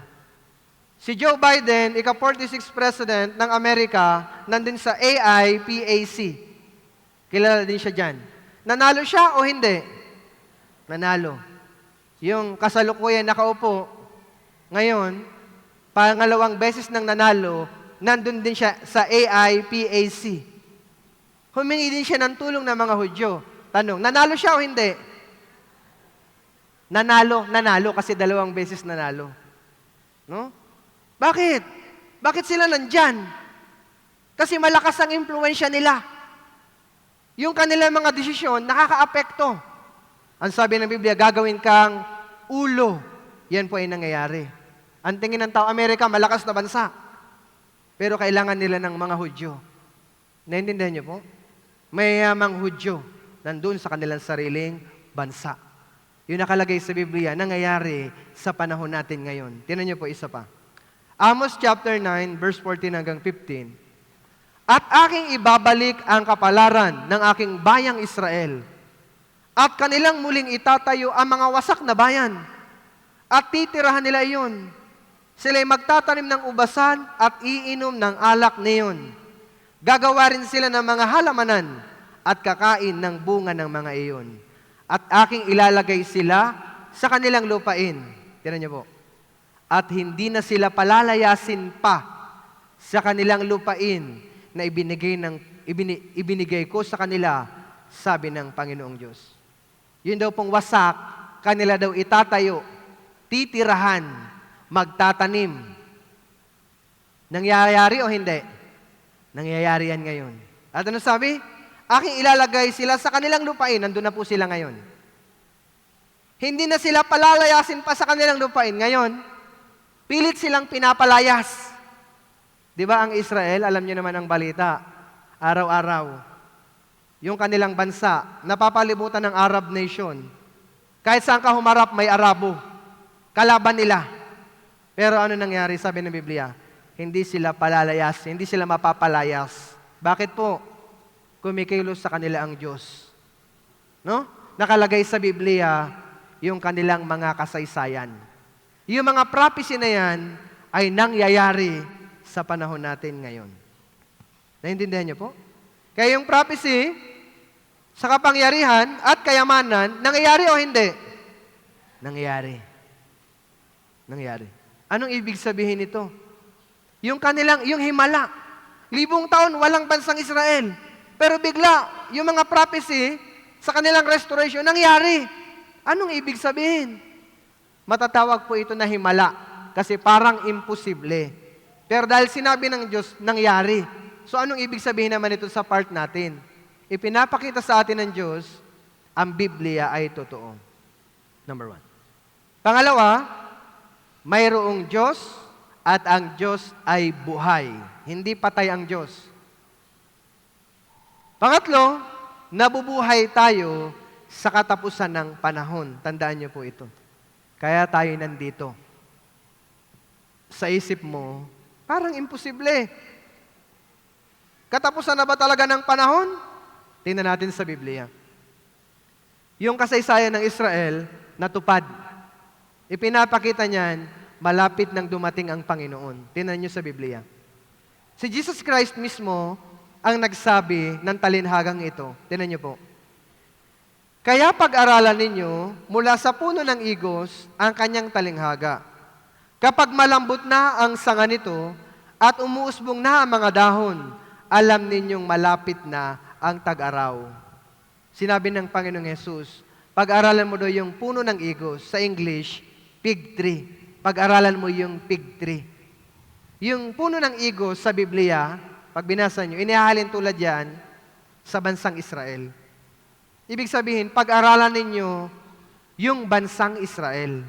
Si Joe Biden, ika-46th President ng Amerika, nandun sa AIPAC. Kilala din siya dyan. Nanalo siya o hindi? Nanalo. Yung kasalukuyan nakaupo, ngayon, pangalawang beses nang nanalo, nandun din siya sa AIPAC. Humingi din siya ng tulong ng mga Hudyo. Tanong, nanalo siya o hindi? Nanalo kasi 2 beses nanalo. No? Bakit? Bakit sila nandyan? Kasi malakas ang impluensya nila. Yung kanilang mga desisyon, nakakaapekto. Ang sabi ng Biblia, gagawin kang ulo. Yan po ay nangyayari. Ang tingin ng tao, Amerika, malakas na bansa. Pero kailangan nila ng mga Hudyo. Naintindihan niyo po? Mayayamang Hudyo nandun sa kanilang sariling bansa. Yung nakalagay sa Biblia, nangyayari sa panahon natin ngayon. Tingnan niyo po isa pa. Amos chapter 9, verse 14 hanggang 15. At aking ibabalik ang kapalaran ng aking bayang Israel. At kanilang muling itatayo ang mga wasak na bayan. At titirahan nila iyon. Sila'y magtatanim ng ubasan at iinom ng alak niyon. Gagawa rin sila ng mga halamanan at kakain ng bunga ng mga iyon. At aking ilalagay sila sa kanilang lupain. Tingnan niyo po. At hindi na sila palalayasin pa sa kanilang lupain na ibinigay ko sa kanila, sabi ng Panginoong Diyos. Yun daw pong wasak, kanila daw itatayo, titirahan, magtatanim. Nangyayari o hindi? Nangyayari yan ngayon. At ano sabi? Aking ilalagay sila sa kanilang lupain, nandun na po sila ngayon. Hindi na sila palalayasin pa sa kanilang lupain. Ngayon, pilit silang pinapalayas. Di ba ang Israel, alam niyo naman ang balita, araw-araw, yung kanilang bansa, napapalibutan ng Arab nation. Kahit saan ka humarap, may Arabo. Kalaban nila. Pero ano nangyari, sabi ng Biblia? Hindi sila palalayas, hindi sila mapapalayas. Bakit po? Kumikilos sa kanila ang Diyos. No? Nakalagay sa Biblia yung kanilang mga kasaysayan. Yung mga prophecy na yan ay nangyayari sa panahon natin ngayon. Naintindihan niyo po? Kaya yung prophecy sa kapangyarihan at kayamanan, nangyayari o hindi? Nangyayari. Nangyayari. Anong ibig sabihin nito? Yung himala. 1,000 taon, walang bansang Israel. Pero bigla, yung mga prophecy sa kanilang restoration, nangyari. Anong ibig sabihin? Matatawag po ito na himala kasi parang imposible. Pero dahil sinabi ng Diyos, nangyari. So anong ibig sabihin naman ito sa part natin? Ipinapakita sa atin ng Diyos, ang Biblia ay totoo. Number 1. Pangalawa, mayroong Diyos at ang Diyos ay buhay. Hindi patay ang Diyos. Pangatlo, nabubuhay tayo sa katapusan ng panahon. Tandaan niyo po ito. Kaya tayo nandito. Sa isip mo, parang imposible. Katapusan na ba talaga ng panahon? Tingnan natin sa Biblia. Yung kasaysayan ng Israel, natupad. Ipinapakita niyan, malapit nang dumating ang Panginoon. Tingnan niyo sa Biblia. Si Jesus Christ mismo ang nagsabi ng talinhagang ito. Tingnan niyo po. Kaya pag-aralan ninyo mula sa puno ng igos ang kanyang talinghaga. Kapag malambot na ang sanga nito at umuusbong na ang mga dahon, alam ninyong malapit na ang tag-araw. Sinabi ng Panginoong Hesus, pag-aralan mo daw yung puno ng igos, sa English, fig tree. Pag-aralan mo yung fig tree. Yung puno ng igos sa Biblia, pag binasa nyo, inihahalin tulad yan sa bansang Israel. Ibig sabihin, pag-aralan ninyo yung bansang Israel.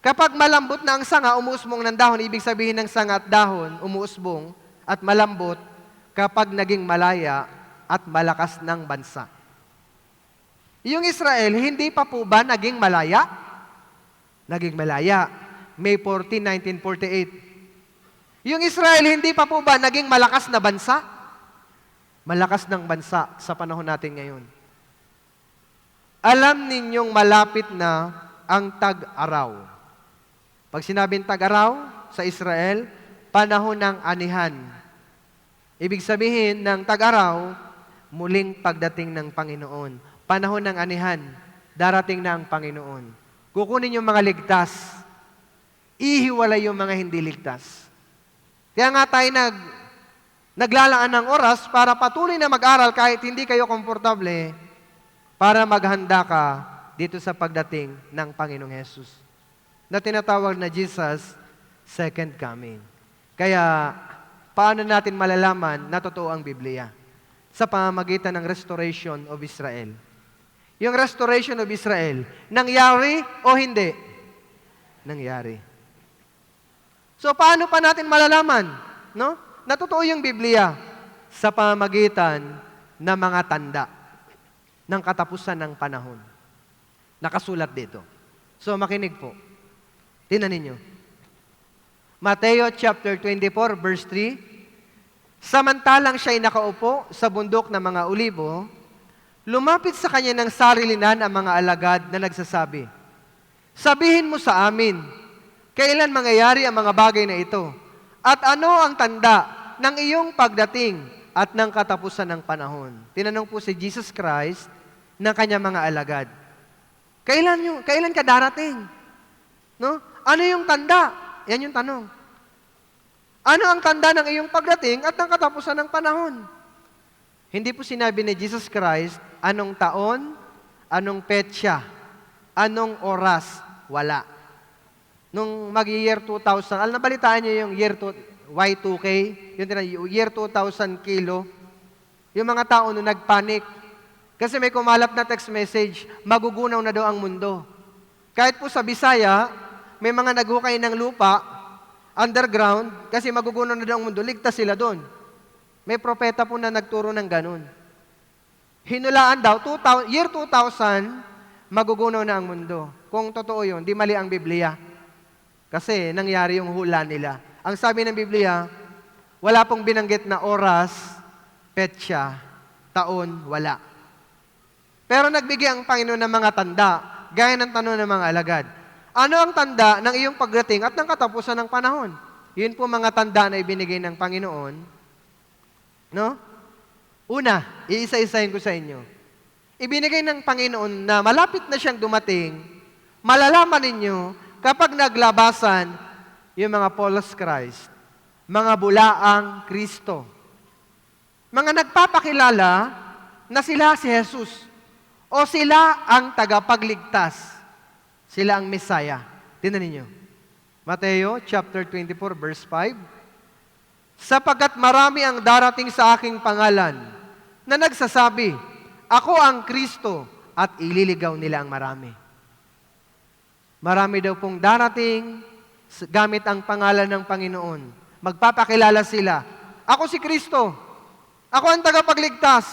Kapag malambot na ang sanga, umuusbong ng dahon, ibig sabihin ng sanga at dahon, umuusbong at malambot kapag naging malaya at malakas ng bansa. Yung Israel, hindi pa po ba naging malaya? Naging malaya. May 14, 1948. Yung Israel, hindi pa po ba naging malakas na bansa? Malakas ng bansa sa panahon natin ngayon. Alam ninyong malapit na ang tag-araw. Pag sinabing tag-araw sa Israel, panahon ng anihan. Ibig sabihin ng tag-araw, muling pagdating ng Panginoon. Panahon ng anihan, darating na ang Panginoon. Kukunin yung mga ligtas. Ihiwalay yung mga hindi ligtas. Kaya nga tayo naglalaan ng oras para patuloy na mag-aral kahit hindi kayo komportable para maghanda ka dito sa pagdating ng Panginoong Hesus na tinatawag na Jesus' second coming. Kaya paano natin malalaman na totoo ang Biblia? Sa pamamagitan ng restoration of Israel. Yung restoration of Israel, nangyari o hindi? Nangyari. So paano pa natin malalaman, no? Na totoo yung Biblia sa pamamagitan ng mga tanda ng katapusan ng panahon. Nakasulat dito. So makinig po. Tingnan ninyo. Mateo chapter 24 verse 3. Samantalang siya'y nakaupo sa bundok ng mga olibo, lumapit sa kanya ng sarilinan ang mga alagad na nagsasabi, "Sabihin mo sa amin, kailan mangyayari ang mga bagay na ito? At ano ang tanda ng iyong pagdating at ng katapusan ng panahon?" Tinanong po si Jesus Christ ng kanyang mga alagad. Kailan ka darating? No? Ano yung tanda? Yan yung tanong. Ano ang tanda ng iyong pagdating at ng katapusan ng panahon? Hindi po sinabi ni Jesus Christ, anong taon, anong petsa, anong oras, wala. Nung mag-year 2000, nabalitaan niyo yung Y2K, yung year 2000 kilo, yung mga tao nung nagpanik, kasi may kumalap na text message, magugunaw na daw ang mundo. Kahit po sa Bisaya, may mga naghukay ng lupa, underground, kasi magugunaw na daw ang mundo, ligtas sila doon. May propeta po na nagturo ng ganun. Hinulaan daw, year 2000, magugunaw na ang mundo. Kung totoo yun, di mali ang Biblia. Kasi nangyari yung hula nila. Ang sabi ng Biblia, wala pong binanggit na oras, petsa, taon, wala. Pero nagbigay ang Panginoon ng mga tanda, gaya ng tanong ng mga alagad. Ano ang tanda ng iyong pagdating at ng katapusan ng panahon? Yun po mga tanda na ibinigay ng Panginoon. No? Una, iisa-isahin ko sa inyo. Ibinigay ng Panginoon na malapit na siyang dumating, malalaman ninyo kapag naglabasan yung mga false Christ, mga bulaang Kristo, mga nagpapakilala na sila si Jesus o sila ang tagapagligtas. Sila ang Messiah. Tingnan ninyo. Mateo chapter 24 verse 5. Sapagkat marami ang darating sa aking pangalan na nagsasabi, ako ang Kristo, at ililigaw nila ang marami. Marami daw pong darating gamit ang pangalan ng Panginoon. Magpapakilala sila. Ako si Kristo. Ako ang tagapagligtas.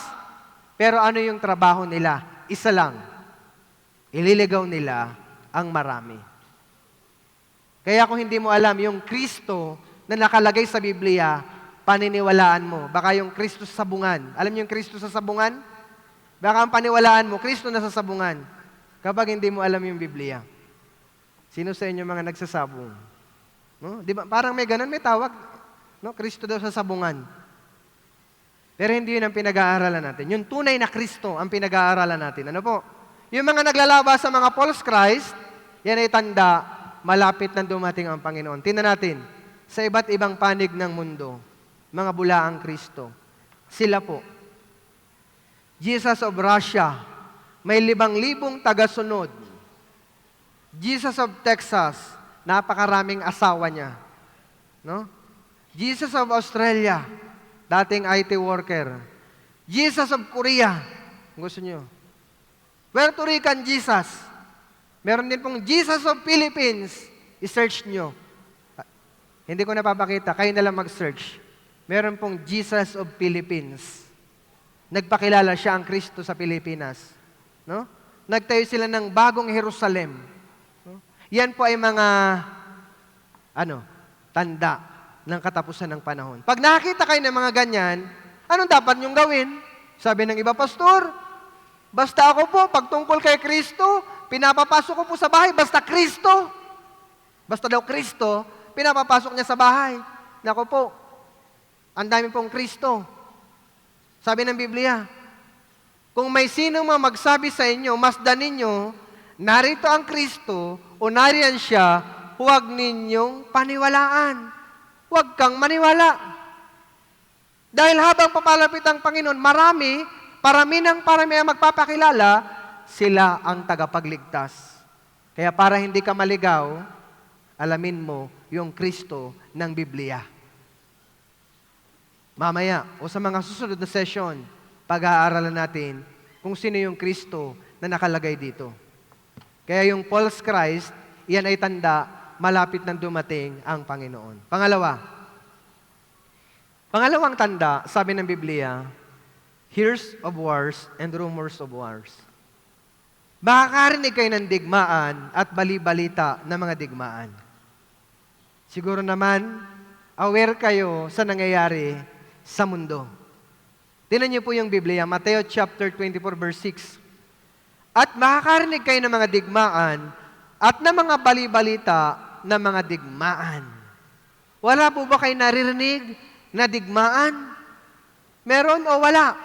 Pero ano yung trabaho nila? Isa lang. Ililigaw nila ang marami. Kaya kung hindi mo alam yung Kristo na nakalagay sa Biblia, paniniwalaan mo. Baka yung Kristo sa sabungan. Alam niyo yung Kristo sa sabungan? Baka ang paniwalaan mo, Kristo na sa sabungan. Kapag hindi mo alam yung Biblia. Sino sa inyo mga nagsasabong? No? Di ba? Parang may ganun, may tawag. No? Kristo daw sa sabungan. Pero hindi yun ang pinag-aaralan natin. Yung tunay na Kristo ang pinag-aaralan natin. Ano po? Yung mga naglalaba sa mga false Christ, yan ay tanda, malapit na dumating ang Panginoon. Tingnan natin, sa iba't ibang panig ng mundo, mga bulaang Kristo. Sila po. Jesus of Russia, may 5,000 tagasunod. Jesus of Texas, napakaraming asawa niya. No? Jesus of Australia, dating IT worker. Jesus of Korea, gusto niyo. Puerto Rican Jesus. Meron din pong Jesus of Philippines. I-search nyo. Hindi ko napapakita. Kayo na lang mag-search. Meron pong Jesus of Philippines. Nagpakilala siya ang Kristo sa Pilipinas. No? Nagtayo sila ng bagong Jerusalem. No? Yan po ay mga tanda ng katapusan ng panahon. Pag nakita kayo ng mga ganyan, anong dapat nyong gawin? Sabi ng iba, Pastor, basta ako po, pagtungkol kay Kristo, pinapapasok ko po sa bahay, basta Kristo. Basta daw Kristo, pinapapasok niya sa bahay. Nako po, ang dami pong Kristo. Sabi ng Biblia, kung may sino man magsabi sa inyo, masdan ninyo, narito ang Kristo, o nariyan siya, huwag ninyong paniwalaan. Huwag kang maniwala. Dahil habang papalapit ang Panginoon, parami ang magpapakilala, sila ang tagapagligtas. Kaya para hindi ka maligaw, alamin mo yung Kristo ng Biblia. mamaya o sa mga susunod na session, pag-aaralan natin kung sino yung Kristo na nakalagay dito. Kaya yung false Christ, iyan ay tanda, malapit nang dumating ang Panginoon. Pangalawang tanda, sabi ng Biblia, hears of wars and rumors of wars. Makakarinig kayo ng digmaan at bali-balita ng mga digmaan. Siguro naman, aware kayo sa nangyayari sa mundo. Tingnan niyo po yung Biblia, Mateo chapter 24 verse 6. At makakarinig kayo ng mga digmaan at ng mga bali-balita ng mga digmaan. Wala po ba kayo naririnig na digmaan? Meron o wala?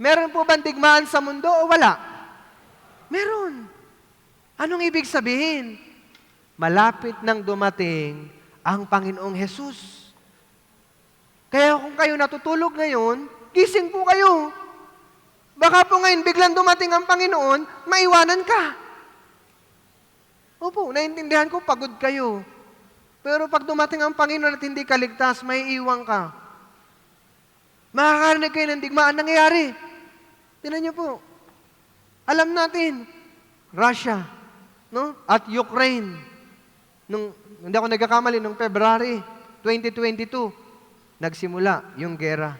Meron po bang digmaan sa mundo o wala? Meron. Anong ibig sabihin? Malapit nang dumating ang Panginoong Hesus. Kaya kung kayo natutulog ngayon, gising po kayo. Baka po ngayon biglang dumating ang Panginoon, maiwanan ka. Opo, naiintindihan ko, pagod kayo. Pero pag dumating ang Panginoon at hindi ka ligtas, may iwan ka. Makakarinig kayo ng digmaan nangyayari. Tingnan niyo po. Alam natin, Russia, no? At Ukraine. Hindi ako nagkakamali, nung February 2022, nagsimula yung gera.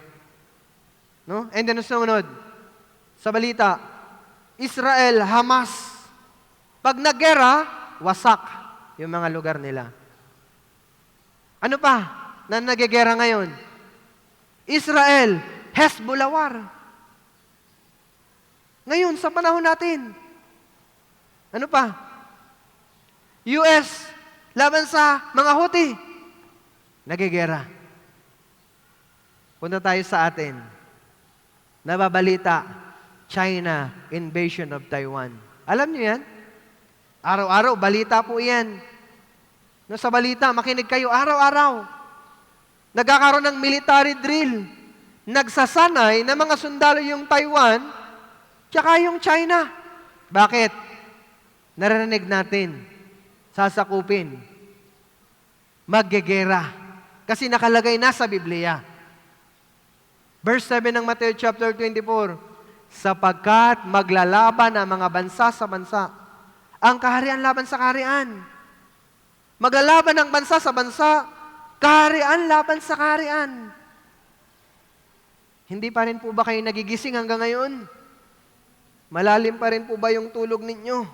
No? And then sunod, sa balita, Israel, Hamas. Pag naggera, wasak yung mga lugar nila. Ano pa na nagigera ngayon? Israel, Hezbollah war. Ngayon, sa panahon natin. Ano pa? US, laban sa mga Houthi. Nagigera. Punta tayo sa atin. Nababalita, China, invasion of Taiwan. Alam niyo yan? Araw-araw, balita po yan. No, sa balita, makinig kayo araw-araw. Nagkakaroon ng military drill. Nagsasanay na mga sundalo yung Taiwan, tsaka yung China. Bakit? Narinig natin, sasakupin, maggegera. Kasi nakalagay na sa Biblia. Verse 7 ng Matthew chapter 24, sapagkat maglalaban ang mga bansa sa bansa, ang kaharian laban sa kaharian. Maglalaban ang bansa sa bansa, kaharian laban sa kaharian. Hindi pa rin po ba kayo nagigising hanggang ngayon? Malalim pa rin po ba yung tulog ninyo?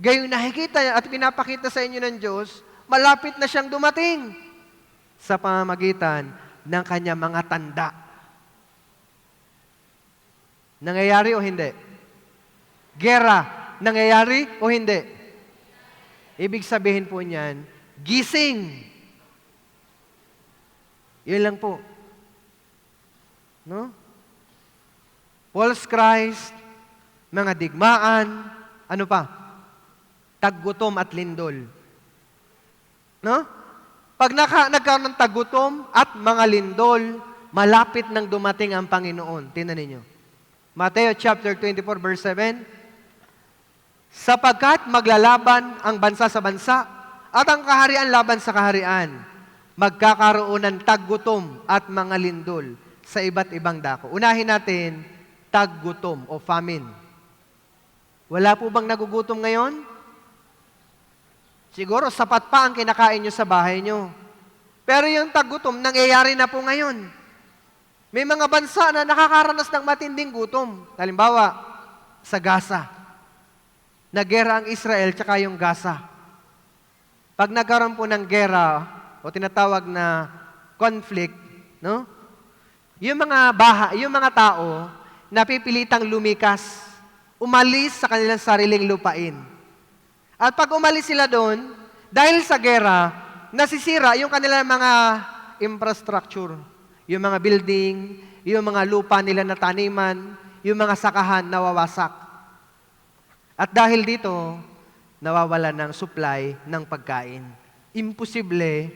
Gayong nakikita at pinapakita sa inyo ng Diyos, malapit na siyang dumating sa pamamagitan ng kanyang mga tanda. Nangyayari o hindi? Gera, nangyayari o hindi? Ibig sabihin po niyan, gising. Yun lang po. No? False Christ, mga digmaan, ano pa? Taggutom at lindol. No? Pag nagkaroon ng taggutom at mga lindol, malapit nang dumating ang Panginoon. Tingnan ninyo. Matthew chapter 24 verse 7, sapagkat maglalaban ang bansa sa bansa at ang kaharian laban sa kaharian, magkakaroon ng taggutom at mga lindol sa iba't ibang dako. Unahin natin, taggutom o famine. Wala po bang nagugutom ngayon? Siguro sapat pa ang kinakain nyo sa bahay nyo. Pero yung taggutom, nangyayari na po ngayon. May mga bansa na nakakaranas ng matinding gutom. Halimbawa, sa Gaza. Naggera ang Israel tsaka yung Gaza. Pag nagkaroon po ng gera o tinatawag na conflict, no? Yung mga tao napipilitang lumikas, umalis sa kanilang sariling lupain. At pag umalis sila doon, dahil sa gera, nasisira yung kanilang mga infrastructure. Yung mga building, yung mga lupa nila na taniman, yung mga sakahan nawawasak. At dahil dito, nawawala ng supply ng pagkain. Imposible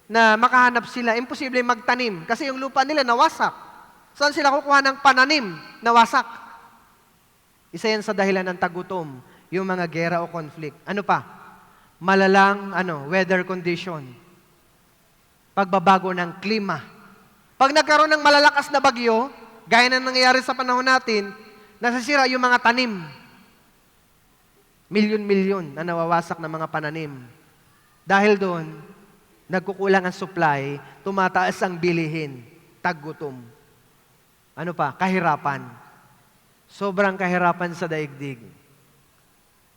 na makahanap sila, imposible magtanim kasi yung lupa nila nawasak. Saan sila kukuha ng pananim? Nawasak. Isa yan sa dahilan ng tagutom, yung mga gera o conflict. Ano pa? Malalang weather condition. Pagbabago ng klima. Pag nagkaroon ng malalakas na bagyo, gaya na nangyayari sa panahon natin, nasasira yung mga tanim. Milyon-milyon na nawawasak ng mga pananim. Dahil doon, nagkukulang ang supply, tumataas ang bilihin, taggutom. Ano pa? Kahirapan. Sobrang kahirapan sa daigdig.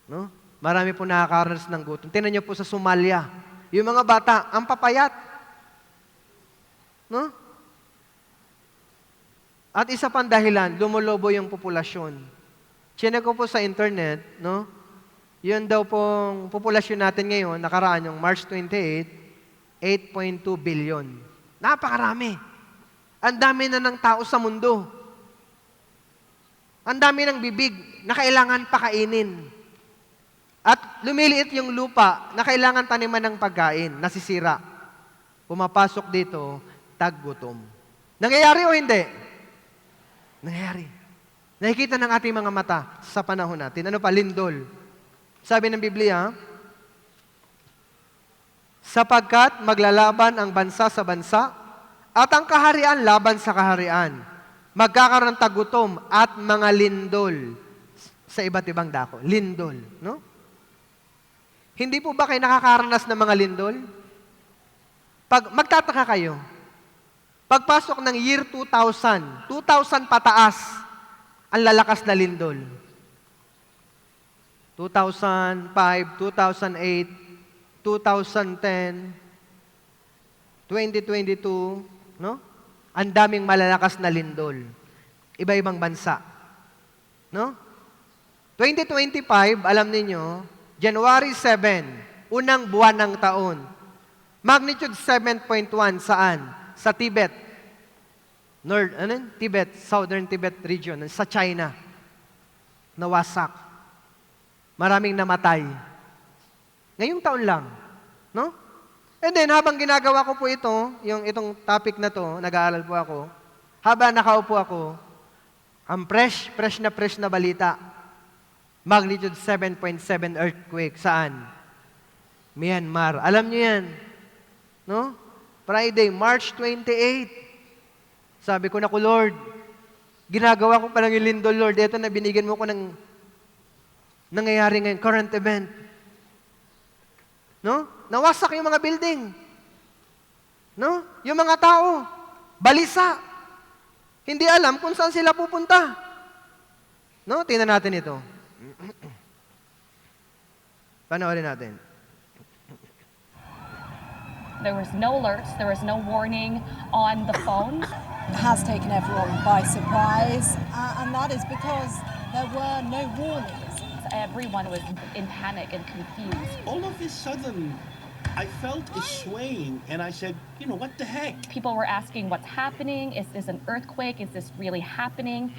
No? Marami po nakakaranas ng gutom. Tingnan niyo po sa Somalia. Yung mga bata, ang papayat. No? At isa pang dahilan, lumulobo yung populasyon. Chinek ko po sa internet, no? Yun daw pong populasyon natin ngayon, nakaraan yung March 28, 8.2 billion. Napakarami. Ang dami na ng tao sa mundo. Ang dami ng bibig na kailangan pakainin. At lumiliit yung lupa na kailangan taniman ng pagkain, nasisira. Pumapasok dito, taggutom. Nangyayari o hindi? Nangyayari. Nakikita ng ating mga mata sa panahon natin. Ano pa? Lindol. Sabi ng Biblia, sapagkat maglalaban ang bansa sa bansa at ang kaharian laban sa kaharian. Magkakaroon ng tagutom at mga lindol sa iba't ibang dako. Lindol, no? Hindi po ba kayo nakakaranas ng mga lindol? Pag magtataka kayo, pagpasok ng year 2000 pataas, ang lalakas na lindol. 2005, 2008, 2010, 2022, no? Ang daming malalakas na lindol. Iba-ibang bansa. No? 2025, alam niyo, January 7, unang buwan ng taon. Magnitude 7.1 saan? Sa Tibet. Tibet, Southern Tibet region, sa China. Nawasak. Maraming namatay. Ngayong taon lang. No? And then, habang ginagawa ko po itong topic na to, nag-aaral po ako, habang nakaupo ako, ang fresh na balita, magnitude 7.7 earthquake, saan? Myanmar. Alam niyo yan. No? Friday, March 28. Sabi ko na ko, Lord, ginagawa ko pa lang yung lindol, Lord. Ito na, binigyan mo ko ng nangyayari ngayon, current event. No? Nawasak yung mga building. No? Yung mga tao, balisa. Hindi alam kung saan sila pupunta. No? Tingnan natin ito. Panoorin natin. There was no alerts, there was no warning on the phone. Has taken everyone by surprise, and that is because there were no warnings. Everyone was in panic and confused. All of a sudden, I felt a swaying, and I said, what the heck? People were asking what's happening. Is this an earthquake? Is this really happening?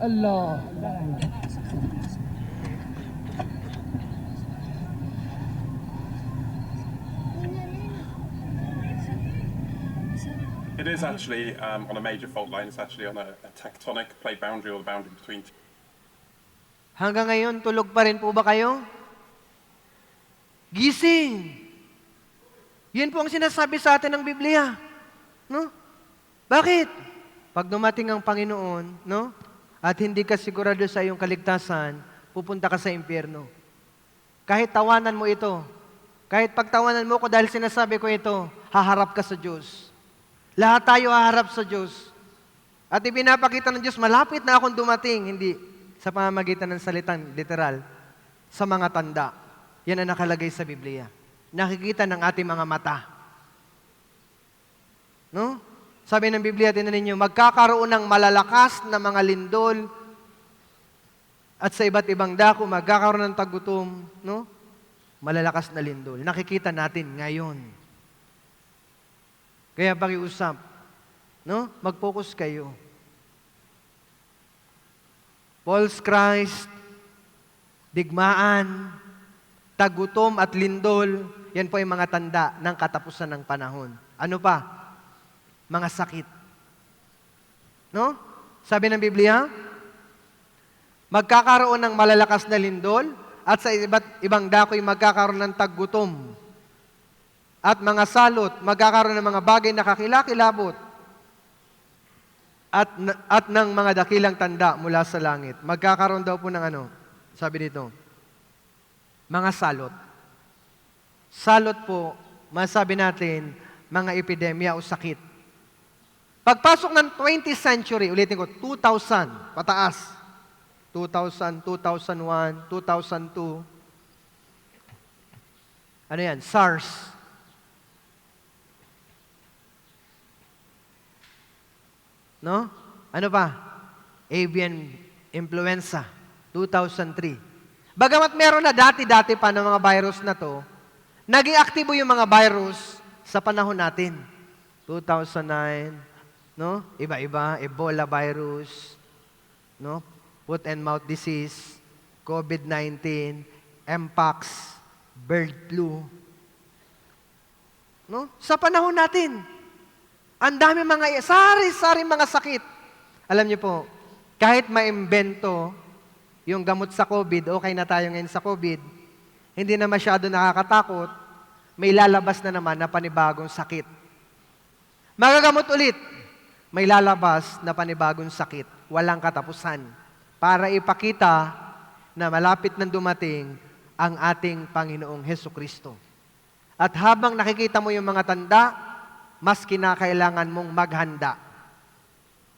Allah. It is actually on a major fault line. It's actually on a tectonic plate boundary, or the boundary between. Hanggang ngayon, tulog pa rin po ba kayo? Gising! Yun po ang sinasabi sa atin ng Biblia. No? Bakit? Pag dumating ang Panginoon, no? At hindi ka sigurado sa iyong kaligtasan, pupunta ka sa impyerno. Kahit tawanan mo ito, kahit pagtawanan mo ko dahil sinasabi ko ito, haharap ka sa Diyos. Lahat tayo haharap sa Diyos. At ipinapakita ng Diyos, malapit na akong dumating, hindi sa pamamagitan ng salitang literal, sa mga tanda. Yan ang nakalagay sa Biblia. Nakikita ng ating mga mata. No? Sabi ng Biblia, tingnan ninyo, magkakaroon ng malalakas na mga lindol at sa iba't ibang dako, magkakaroon ng tagutom, no? Malalakas na lindol. Nakikita natin ngayon. Kaya pakiusap, no? Mag-focus kayo. False Christ, digmaan, tagutom at lindol, yan po ay mga tanda ng katapusan ng panahon. Ano pa? Mga sakit. No? Sabi ng Biblia, magkakaroon ng malalakas na lindol at sa iba't ibang dako'y magkakaroon ng taggutom. At mga salot, magkakaroon ng mga bagay na kakilakilabot at ng mga dakilang tanda mula sa langit. Magkakaroon daw po ng ano? Sabi dito, mga salot. Salot po, masabi natin, mga epidemya o sakit. Pagpasok ng 20th century, ulitin ko, 2000, pataas. 2000, 2001, 2002. Ano yan? SARS. No? Ano pa? Avian influenza, 2003. Bagamat meron na dati-dati pa ng mga virus na to, naging aktibo yung mga virus sa panahon natin. 2009, no? Iba-iba, Ebola virus, no? Foot and mouth disease, COVID-19, Mpox, bird flu. No? Sa panahon natin, ang dami mga, sari-sari mga sakit. Alam niyo po, kahit maimbento yung gamot sa COVID, okay na tayo ngayon sa COVID, hindi na masyado nakakatakot, may lalabas na naman na panibagong sakit. Magagamot ulit, may lalabas na panibagong sakit, walang katapusan, para ipakita na malapit nang dumating ang ating Panginoong Hesukristo. At habang nakikita mo yung mga tanda, mas kinakailangan mong maghanda.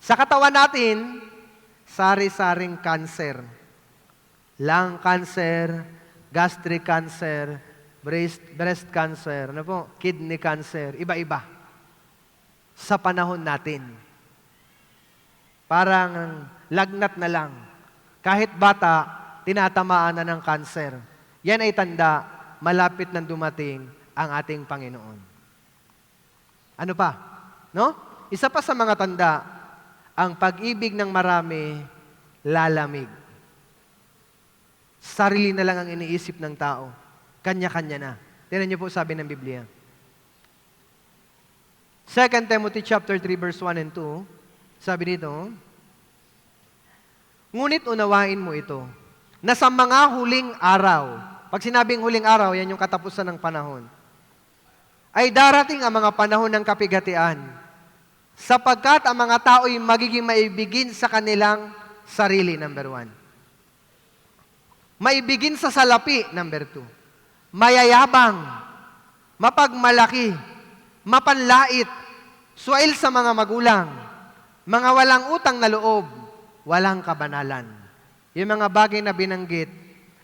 Sa katawan natin, sari-saring cancer. Lung cancer, gastric cancer, breast cancer, ano po? Kidney cancer, iba-iba. Sa panahon natin. Parang lagnat na lang. Kahit bata, tinatamaan na ng cancer. Yan ay tanda, malapit nang dumating ang ating Panginoon. Ano pa? No? Isa pa sa mga tanda, ang pag-ibig ng marami, lalamig. Sarili na lang ang iniisip ng tao. Kanya-kanya na. Tingnan niyo po sabi ng Biblia. 2 Timothy chapter 3 verse 1 and 2, sabi dito, ngunit unawain mo ito, na sa mga huling araw, pag sinabing huling araw, yan yung katapusan ng panahon, ay darating ang mga panahon ng kapigatian, sapagkat ang mga tao'y magiging maibigin sa kanilang sarili, number 1. Maibigin sa salapi, number 2. Mayayabang, mapagmalaki, mapanlait, suwail sa mga magulang, mga walang utang na loob, walang kabanalan. Yung mga bagay na binanggit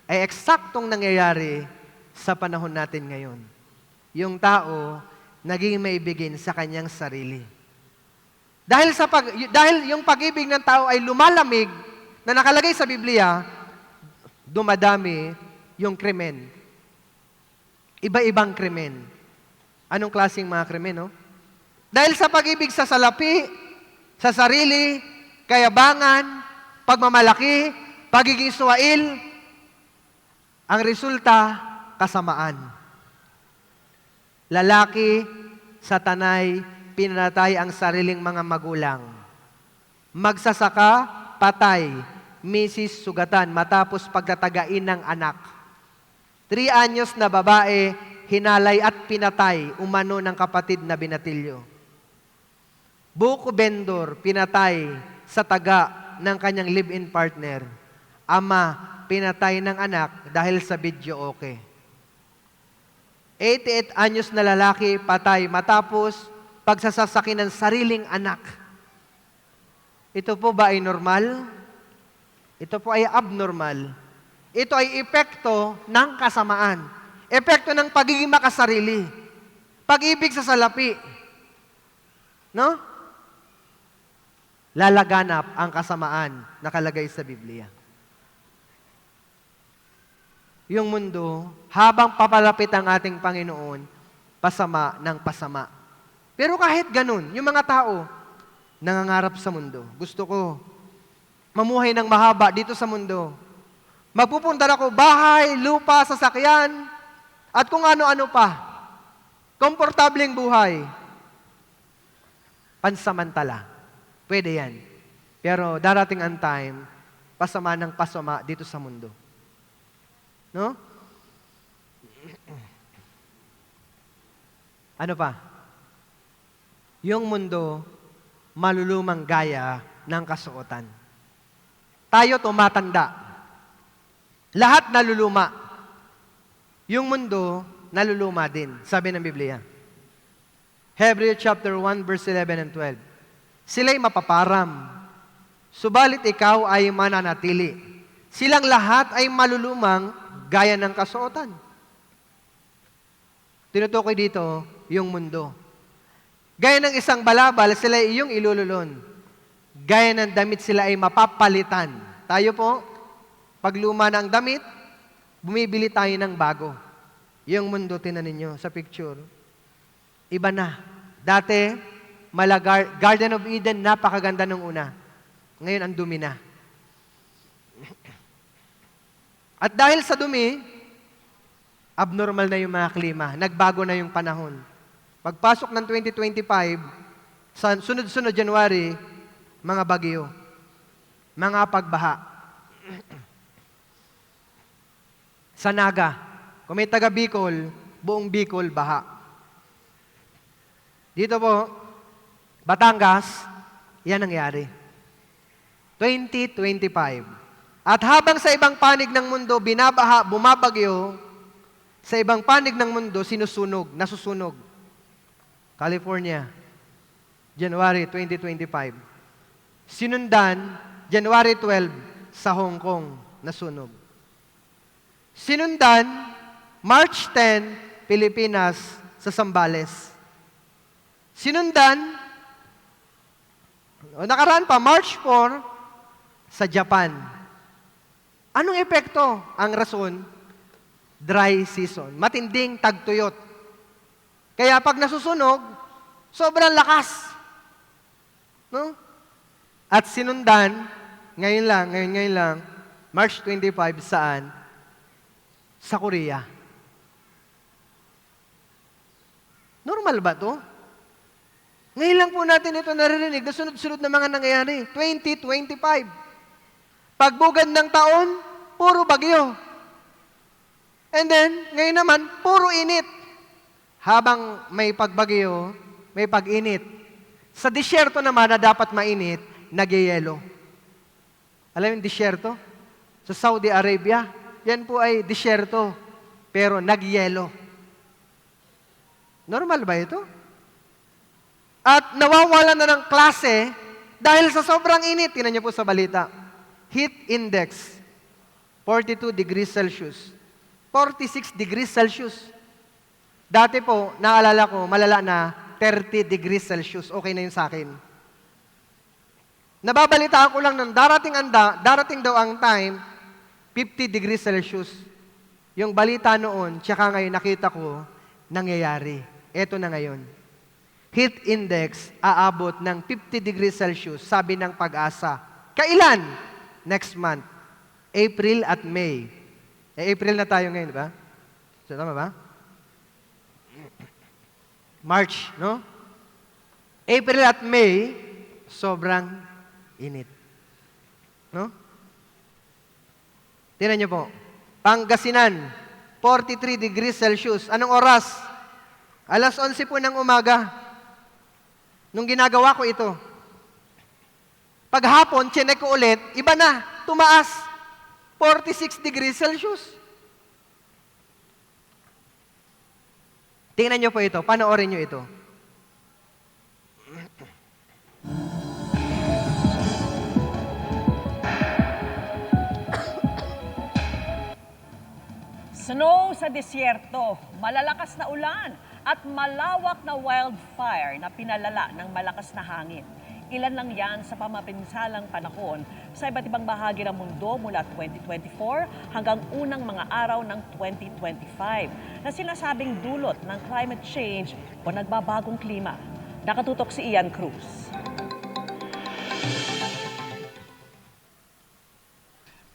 ay eksaktong nangyayari sa panahon natin ngayon. Yung tao naging maibigin sa kanyang sarili. Dahil yung pag-ibig ng tao ay lumalamig na nakalagay sa Biblia, dumadami yung krimen. Iba-ibang krimen. Anong klaseng mga krimen, no? Dahil sa pag-ibig sa salapi, sa sarili, kayabangan, pagmamalaki, pagiging suwail, ang resulta, kasamaan. Lalaki, sa tanay, pinatay ang sariling mga magulang. Magsasaka, patay, misis, sugatan, matapos pagtatagain ng anak. 3 anyos na babae, hinalay at pinatay, umano ng kapatid na binatilyo. Buko vendor, pinatay sa taga ng kanyang live-in partner. Ama, pinatay ng anak dahil sa video okay. 88 anyos na lalaki, patay, matapos pagsasasaki ng sariling anak. Ito po ba ay normal? Ito po ay abnormal. Ito ay epekto ng kasamaan. Epekto ng pagiging makasarili. Pag-ibig sa salapi. No? lalaganap ang kasamaan na nakalagay sa Biblia. Yung mundo, habang papalapit ang ating Panginoon, pasama ng pasama. Pero kahit ganun, yung mga tao, nangangarap sa mundo. Gusto ko mamuhay ng mahaba dito sa mundo. Magpupunta ako bahay, lupa, sasakyan, at kung ano-ano pa. Komportableng buhay. Pansamantala. Pwede yan. Pero darating ang time, pasama ng pasama dito sa mundo. No? Ano pa? Yung mundo, malulumang gaya ng kasuotan. Tayo tumatanda. Lahat naluluma. Yung mundo, naluluma din, sabi ng Biblia. Hebrews chapter 1, verse 11 and 12. Sila'y mapaparam, subalit ikaw ay mananatili. Silang lahat ay malulumang gaya ng kasuotan. Tinutukoy dito yung mundo. Gaya ng isang balabal, sila ay iyong ilululon. Gaya ng damit, sila ay mapapalitan. Tayo po, pag luma na ang damit, bumibili tayo ng bago. Yung mundo, tinan ninyo sa picture. Iba na. Dati, Garden of Eden, napakaganda nung una. Ngayon, ang dumi na. At dahil sa dumi, abnormal na yung mga klima. Nagbago na yung panahon. Pagpasok ng 2025, sa sunod-sunod January, mga bagyo, mga pagbaha. Sa Naga, kung may taga Bicol, buong Bicol, baha. Dito po, Batangas, yan nangyari. 2025. At habang sa ibang panig ng mundo, binabaha, bumabagyo, sa ibang panig ng mundo, sinusunog, nasusunog. California, January 2025. Sinundan, January 12, sa Hong Kong, nasunog. Sinundan, March 10, Pilipinas, sa Zambales. Sinundan, nakaraan pa, March 4, sa Japan. Anong epekto? Ang rason, dry season. Matinding tagtuyot. Kaya pag nasusunog, sobrang lakas. No? At sinundan, ngayon lang, March 25, saan? Sa Korea. Normal ba to? Ngayon lang po natin ito naririnig na sunod-sunod na mga nangyayari. 2025. Pagbugad ng taon, puro bagyo. And then, ngayon naman, puro init. Habang may pagbagyo, may pag-init. Sa disyerto naman na dapat mainit, nagyayelo. Alam yung disyerto? Sa Saudi Arabia, yan po ay disyerto, pero nagyelo. Normal ba ito? At nawawalan na ng klase dahil sa sobrang init. Tingnan niyo po sa balita. Heat index, 42 degrees Celsius. 46 degrees Celsius. Dati po, naalala ko, malala na 30 degrees Celsius. Okay na yun sa akin. Nababalitaan ko lang ng darating daw ang time, 50 degrees Celsius. Yung balita noon, tsaka ngayon nakita ko, nangyayari. Eto na ngayon. Heat index aabot ng 50 degrees Celsius, sabi ng Pag-asa. Kailan? Next month. April at May. April na tayo ngayon, di ba? So, tama ba? March, no? April at May, sobrang init. No? Tingnan niyo po. Pangasinan, 43 degrees Celsius. Anong oras? Alas 11 po ng umaga. Nung ginagawa ko ito. Paghapon, chinek ko ulit, iba na, tumaas. 46 degrees Celsius. Tingnan niyo po ito, panoorin niyo ito. Snow sa disyerto, malalakas na ulan, at malawak na wildfire na pinalala ng malakas na hangin. Ilan lang yan sa pamapinsalang panahon sa iba't ibang bahagi ng mundo mula 2024 hanggang unang mga araw ng 2025 na sinasabing dulot ng climate change o nagbabagong klima. Nakatutok si Ian Cruz.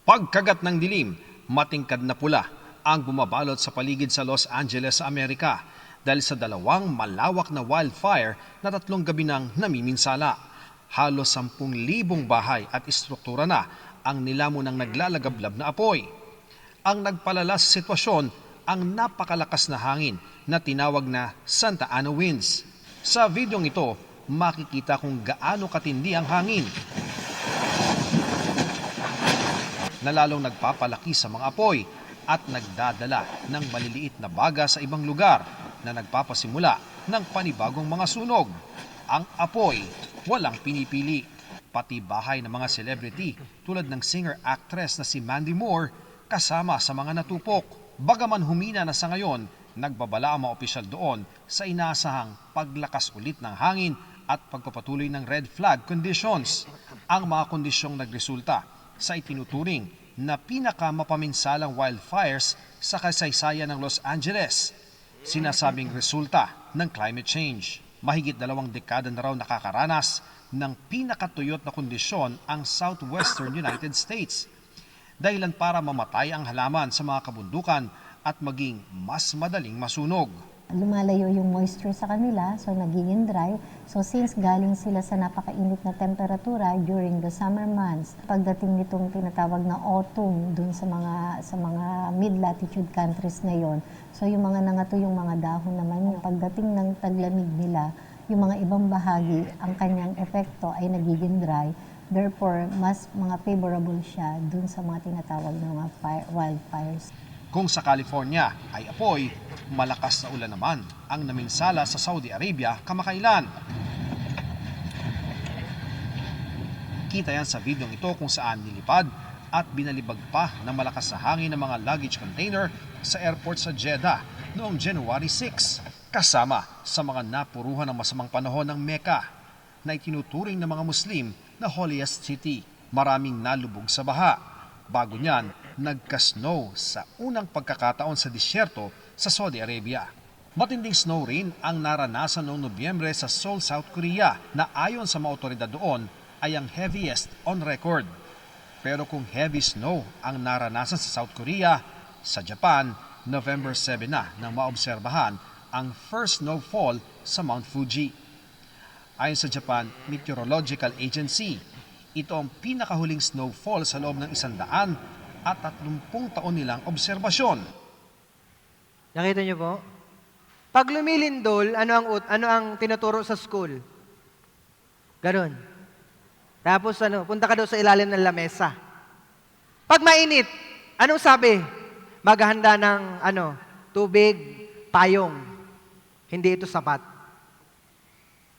Pagkagat ng dilim, matingkad na pula ang bumabalot sa paligid sa Los Angeles, Amerika dahil sa dalawang malawak na wildfire na 3 gabi nang namiminsala. Halos 10,000 bahay at istruktura na ang nilamon ng naglalagablab na apoy. Ang nagpalala sa sitwasyon ang napakalakas na hangin na tinawag na Santa Ana winds. Sa videong ito, makikita kung gaano katindi ang hangin na lalong nagpapalaki sa mga apoy at nagdadala ng maliliit na baga sa ibang lugar na nagpapasimula ng panibagong mga sunog. Ang apoy, walang pinipili. Pati bahay ng mga celebrity tulad ng singer-actress na si Mandy Moore kasama sa mga natupok. Bagaman humina na sa ngayon, nagbabala ang mga opisyal doon sa inaasahang paglakas ulit ng hangin at pagpapatuloy ng red flag conditions. Ang mga kondisyong nagresulta sa itinuturing na pinakamapaminsalang wildfires sa kasaysayan ng Los Angeles. Sinasabing resulta ng climate change. Mahigit 2 dekada na raw nakakaranas ng pinakatuyot na kondisyon ang southwestern United States. Dahilan para mamatay ang halaman sa mga kabundukan at maging mas madaling masunog. Lumalayo yung moisture sa kanila, so nagiging dry. So since galing sila sa napakainit na temperatura during the summer months, pagdating nitong tinatawag na autumn dun sa mga mid-latitude countries na yon, so yung mga nangatuyong mga dahon naman, yung pagdating ng taglamig nila, yung mga ibang bahagi, ang kanyang epekto ay nagiging dry. Therefore, mas mga favorable siya dun sa mga tinatawag na mga wildfires. Kung sa California ay apoy, malakas na ulan naman ang naminsala sa Saudi Arabia kamakailan. Kita yan sa videong ito kung saan nilipad at binalibag pa ng malakas na hangin ng mga luggage container sa airport sa Jeddah noong January 6, kasama sa mga napuruhan ng masamang panahon ng Mecca na itinuturing ng mga Muslim na holiest city. Maraming nalubog sa baha. Bago niyan, nagka-snow sa unang pagkakataon sa disyerto sa Saudi Arabia. Matinding snow rin ang naranasan noong Nobyembre sa Seoul, South Korea na ayon sa mga otoridad doon ay ang heaviest on record. Pero kung heavy snow ang naranasan sa South Korea, sa Japan, November 7 na nang maobserbahan ang first snowfall sa Mount Fuji. Ayon sa Japan Meteorological Agency, ito ang pinakahuling snowfall sa loob ng 130 taon nilang obserbasyon. Nakita niyo po? Pag lumilindol, ano ang tinuturo sa school? Ganon. Tapos punta ka daw sa ilalim ng lamesa. Pag mainit, anong sabi? Maghahanda ng tubig, payong. Hindi ito sapat.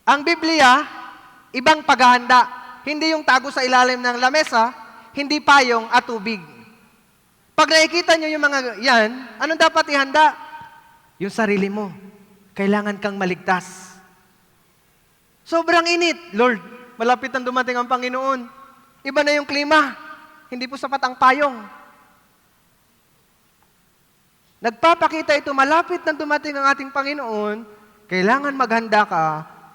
Ang Biblia, ibang paghahanda. Hindi yung tago sa ilalim ng lamesa, hindi payong at tubig. Pag nakikita nyo yung mga yan, anong dapat ihanda? Yung sarili mo. Kailangan kang maligtas. Sobrang init. Lord, malapit ang dumating ang Panginoon. Iba na yung klima. Hindi po sapat ang payong. Nagpapakita ito, malapit na dumating ang ating Panginoon, kailangan maghanda ka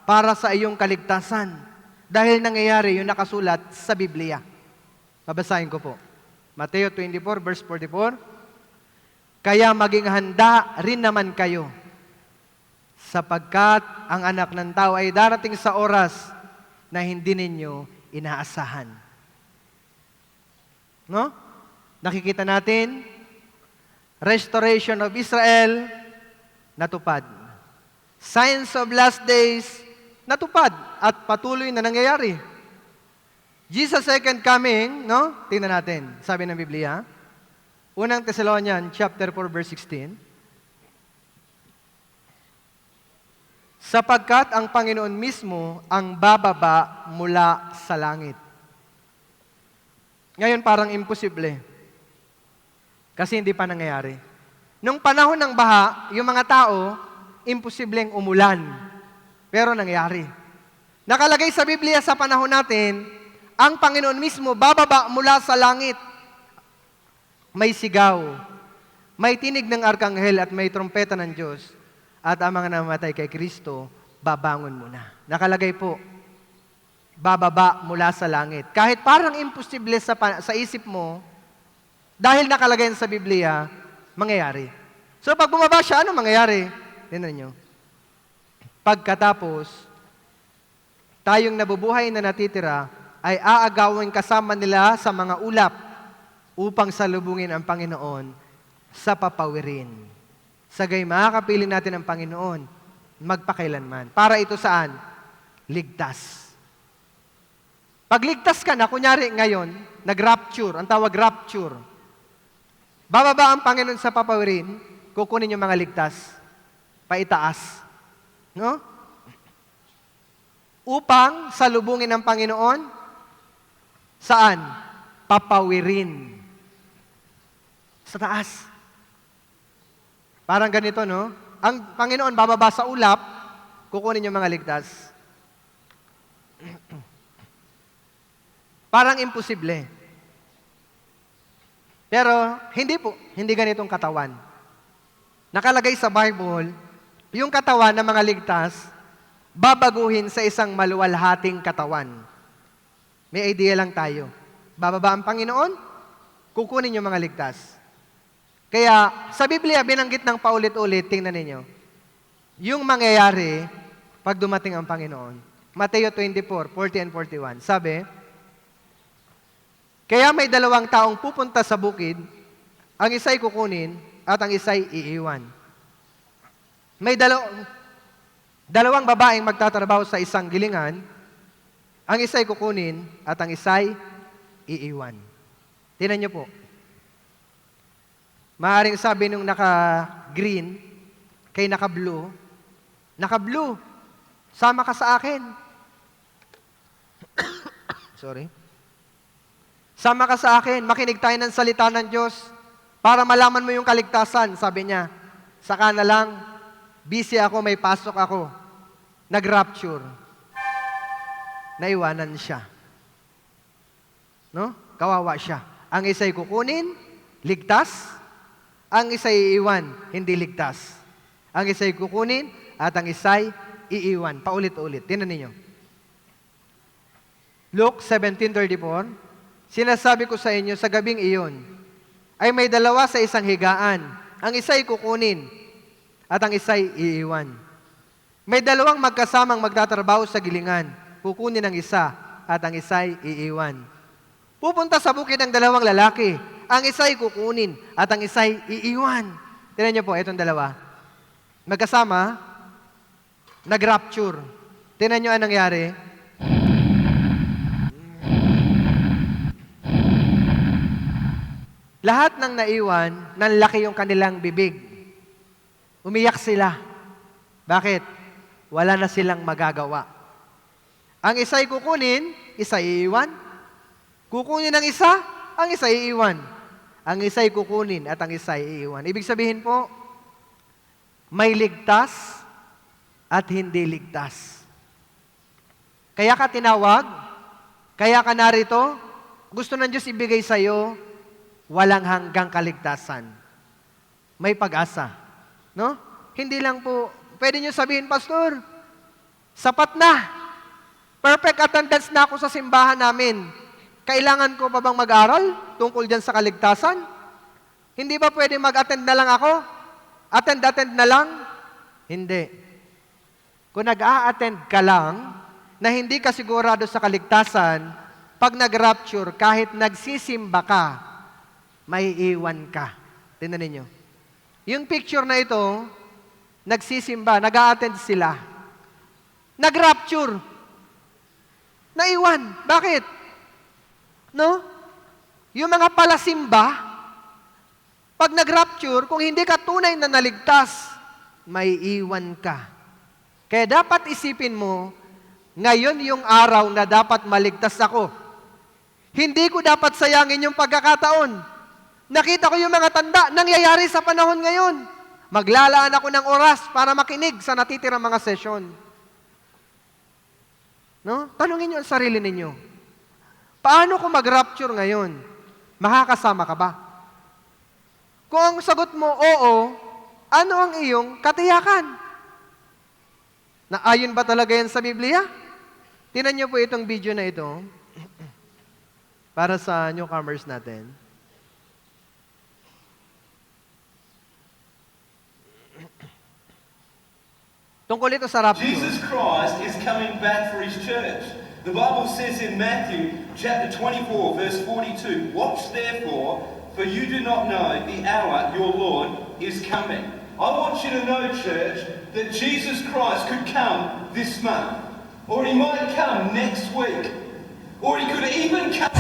para sa iyong kaligtasan. Dahil nangyayari yung nakasulat sa Biblia. Babasahin ko po. Mateo 24, verse 44. Kaya maging handa rin naman kayo, sapagkat ang anak ng tao ay darating sa oras na hindi ninyo inaasahan. No? Nakikita natin, restoration of Israel, natupad. Signs of last days, natupad at patuloy na nangyayari. Jesus' second coming, no? Tingnan natin, sabi ng Biblia. Unang Thessalonians chapter 4 verse 16. Sapagkat ang Panginoon mismo ang bababa mula sa langit. Ngayon parang imposible. Kasi hindi pa nangyayari. Nung panahon ng baha, yung mga tao, imposibleng umulan. Pero nangyari. Nakalagay sa Biblia sa panahon natin, ang Panginoon mismo bababa mula sa langit. May sigaw, may tinig ng arkanghel at may trompeta ng Diyos. At ang mga namatay kay Kristo, babangon muna. Nakalagay po, bababa mula sa langit. Kahit parang imposible sa isip mo, dahil nakalagay sa Biblia, mangyayari. So pag bumaba siya, ano mangyayari? Tingnan niyo. Pagkatapos, tayong nabubuhay na natitira ay aagawin kasama nila sa mga ulap upang salubungin ang Panginoon sa papawirin. Sagay makakapiling natin ang Panginoon magpakailanman. Para ito saan? Ligtas. Pag ligtas ka na, kunyari ngayon, nag-rapture, ang tawag rapture. Bababa ang Panginoon sa papawirin, kukunin yung mga ligtas, paitaas. No? Upang salubungin ng Panginoon, saan? Papawirin. Sa taas. Parang ganito, no? Ang Panginoon bababa sa ulap, kukunin yung mga ligtas. Parang imposible. Pero, hindi po. Hindi ganitong katawan. Nakalagay sa Bible, yung katawan ng mga ligtas, babaguhin sa isang maluwalhating katawan. May idea lang tayo. Bababa ang Panginoon, kukunin yung mga ligtas. Kaya, sa Biblia, binanggit ng paulit-ulit, tingnan ninyo, yung mangyayari pag dumating ang Panginoon. Mateo 24:40 and 41. Sabi, kaya may dalawang taong pupunta sa bukid, ang isa'y kukunin at ang isa'y iiwan. May dalawang babaeng magtatrabaho sa isang gilingan, ang isa'y kukunin at ang isa'y iiwan. Tingnan niyo po. Maaaring sabi nung naka-green kay naka-blue, naka-blue, sama ka sa akin. Sorry. Sama ka sa akin, makinig tayo ng salita ng Diyos para malaman mo yung kaligtasan, sabi niya. Saka na lang, busy ako, may pasok ako. Nag-rapture. Naiwanan siya. No? Kawawa siya. Ang isa'y kukunin, ligtas. Ang isa'y iiwan, hindi ligtas. Ang isa'y kukunin at ang isa'y iiwan. Paulit-ulit. Tingnan ninyo. Luke 17:34, sinasabi ko sa inyo, sa gabing iyon, ay may dalawa sa isang higaan. Ang isa'y kukunin at ang isa'y iiwan. May dalawang magkasamang magtatrabaho sa gilingan. Kukunin ang isa at ang isa'y iiwan. Pupunta sa bukid ang dalawang lalaki. Ang isa'y kukunin at ang isa'y iiwan. Tingnan niyo po, itong dalawa. Magkasama, nag-rapture. Tingnan niyo anong nangyari. Lahat ng naiwan, nanlaki yung kanilang bibig. Umiyak sila. Bakit? Wala na silang magagawa. Ang isa'y kukunin, isa'y iiwan. Kukunin ang isa, ang isa'y iiwan. Ang isa'y kukunin at ang isa'y iiwan. Ibig sabihin po, may ligtas at hindi ligtas. Kaya ka tinawag, kaya ka narito, gusto ng Diyos ibigay sa iyo, walang hanggang kaligtasan. May pag-asa. No? Hindi lang po, pwede nyo sabihin, Pastor, sapat na. Perfect attendance na ako sa simbahan namin. Kailangan ko pa bang mag-aral tungkol dyan sa kaligtasan? Hindi ba pwede mag-attend na lang ako? Attend na lang? Hindi. Kung nag-a-attend ka lang, na hindi ka sigurado sa kaligtasan, pag nag-rapture, kahit nagsisimba ka, may iwan ka. Tingnan ninyo. Yung picture na ito, nagsisimba, nag-a-attend sila. Nag-rapture. Naiwan. Bakit? No? Yung mga palasimba, pag nag-rapture, kung hindi ka tunay na naligtas, may iwan ka. Kaya dapat isipin mo, ngayon yung araw na dapat maligtas ako. Hindi ko dapat sayangin yung pagkakataon. Nakita ko yung mga tanda, nangyayari sa panahon ngayon. Maglalaan ako ng oras para makinig sa natitirang mga session. No? Tanungin niyo ang sarili ninyo. Paano kung mag-rapture ngayon? Makakasama ka ba? Kung ang sagot mo, oo, ano ang iyong katiyakan? Naayon ba talaga yan sa Biblia? Tingnan niyo po itong video na ito para sa newcomers natin. Tungkol ito sa rapture. Jesus Christ is coming back for his church. The Bible says in Matthew chapter 24 verse 42, "Watch therefore, for you do not know the hour your Lord is coming." I want you to know, church, that Jesus Christ could come this month, or he might come next week, or he could even come.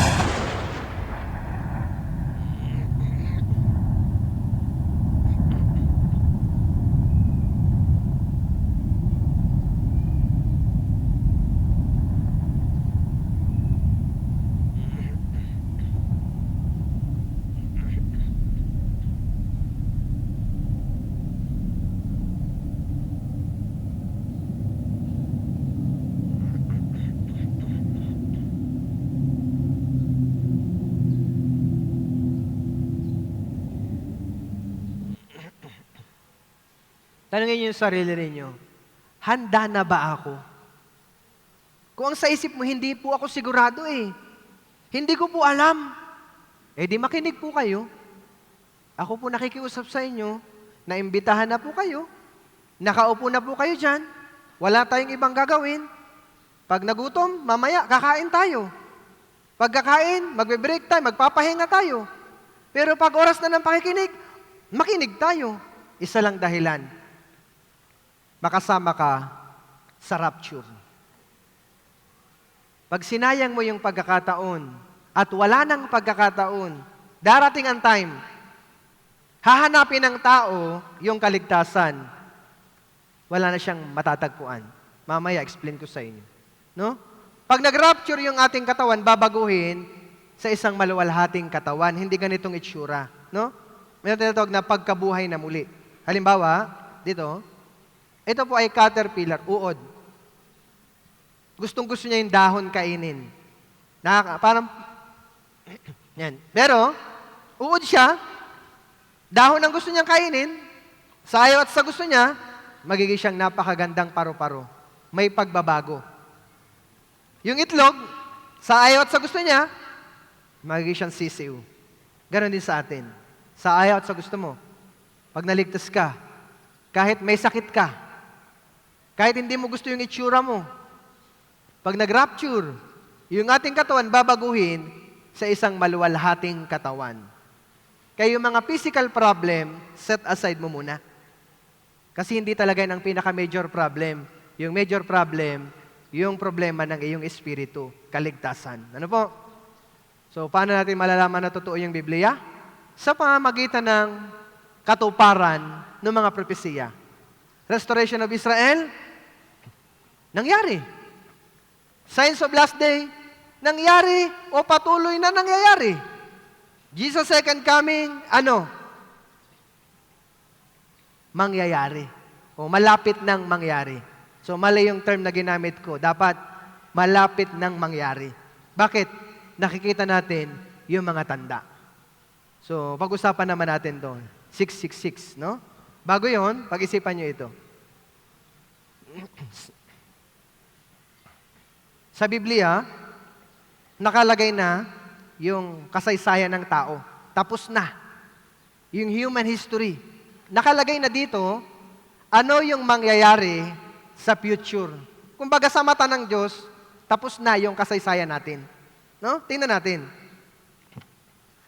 Tanungin niyo yung sarili ninyo, handa na ba ako? Kung ang sa isip mo, hindi po ako sigurado Hindi ko po alam. Di makinig po kayo. Ako po nakikiusap sa inyo, naimbitahan na po kayo, nakaupo na po kayo dyan, wala tayong ibang gagawin. Pag nagutom, mamaya, kakain tayo. Pag kakain, magbe-break tayo, magpapahinga tayo. Pero pag oras na ng pakikinig, makinig tayo. Isa lang dahilan. Makasama ka sa rapture. Pag sinayang mo yung pagkakataon at wala nang pagkakataon, darating ang time, hahanapin ng tao yung kaligtasan. Wala na siyang matatagpuan. Mamaya, explain ko sa inyo. No? Pag nag-rapture yung ating katawan, babaguhin sa isang maluwalhating katawan. Hindi ganitong itsura. No? May tinatawag na pagkabuhay na muli. Halimbawa, dito, ito po ay caterpillar, uod. Gustong-gusto niya yung dahon kainin. Parang, yan. Pero, uod siya, dahon ang gusto niyang kainin, sa ayaw at sa gusto niya, magiging siyang napakagandang paru-paro. May pagbabago. Yung itlog, sa ayaw at sa gusto niya, magiging siyang sisiw. Ganon din sa atin. Sa ayaw at sa gusto mo. Pag naligtas ka, kahit may sakit ka, kahit hindi mo gusto yung itsura mo, pag nag-rapture, yung ating katawan babaguhin sa isang maluwalhating katawan. Kaya yung mga physical problem, set aside mo muna. Kasi hindi talaga yun ang pinaka-major problem. Yung major problem, yung problema ng iyong espiritu, kaligtasan. Ano po? So, paano natin malalaman na totoo yung Biblia? Sa pamamagitan ng katuparan ng mga propesiya. Restoration of Israel, nangyari. Signs of last day, nangyari o patuloy na nangyayari. Jesus' second coming, mangyayari. O malapit nang mangyari. So mali yung term na ginamit ko. Dapat malapit nang mangyari. Bakit? Nakikita natin yung mga tanda. So pag-usapan naman natin to. 666, no? Bago yon, pag-isipan nyo ito. Sa Biblia, nakalagay na yung kasaysayan ng tao. Tapos na. Yung human history. Nakalagay na dito, ano yung mangyayari sa future. Kumbaga sa mata ng Diyos, tapos na yung kasaysayan natin. No? Tingnan natin.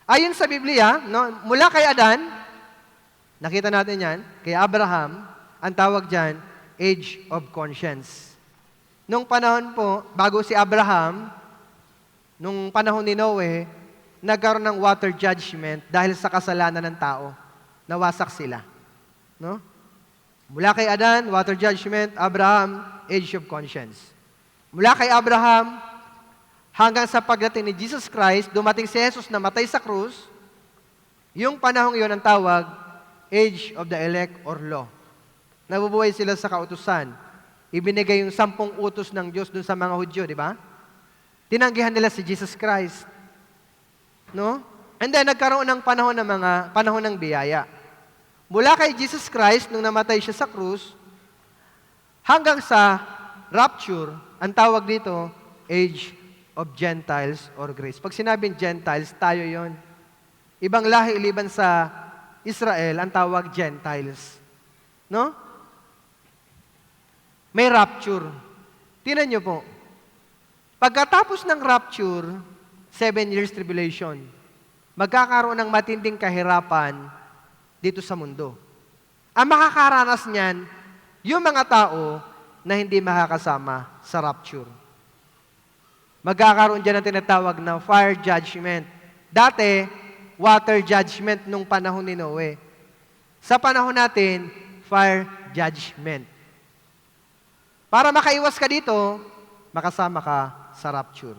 Ayon sa Biblia, no, mula kay Adan, nakita natin yan, kay Abraham, ang tawag dyan, age of conscience. Nung panahon po, bago si Abraham, nung panahon ni Noe, nagkaroon ng water judgment dahil sa kasalanan ng tao. Nawasak sila. No? Mula kay Adan, water judgment, Abraham, age of conscience. Mula kay Abraham, hanggang sa pagdating ni Jesus Christ, dumating si Jesus na matay sa krus, yung panahong iyon ang tawag, age of the elect or law. Nabubuhay sila sa kautusan. ibinigay yung 10 utos ng Diyos dun sa mga Hudyo, di ba? Tinanggihan nila si Jesus Christ. No? And then, nagkaroon ng panahon ng biyaya. Mula kay Jesus Christ, nung namatay siya sa krus, hanggang sa rapture, ang tawag dito, age of Gentiles or grace. Pag sinabing Gentiles, tayo yon. Ibang lahi iliban sa Israel, ang tawag Gentiles. No? May rapture. Tingnan niyo po. Pagkatapos ng rapture, 7 years tribulation, magkakaroon ng matinding kahirapan dito sa mundo. Ang makakaranas niyan, yung mga tao na hindi makakasama sa rapture. Magkakaroon dyan ng tinatawag na fire judgment. Dati, water judgment nung panahon ni Noe. Sa panahon natin, fire judgment. Para makaiwas ka dito, makasama ka sa rapture.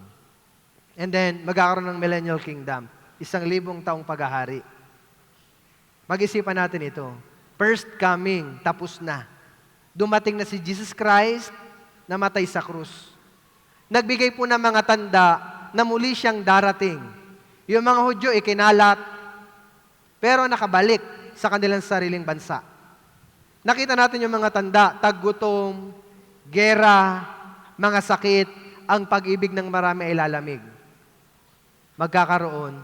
And then, magkakaroon ng millennial kingdom. 1,000 taong paghahari. Mag-isipan natin ito. First coming, tapos na. Dumating na si Jesus Christ, namatay sa krus. Nagbigay po ng mga tanda na muli siyang darating. Yung mga Hudyo ikinalat, pero nakabalik sa kanilang sariling bansa. Nakita natin yung mga tanda, taggutom, gera, mga sakit, ang pag-ibig ng marami ay lalamig. Magkakaroon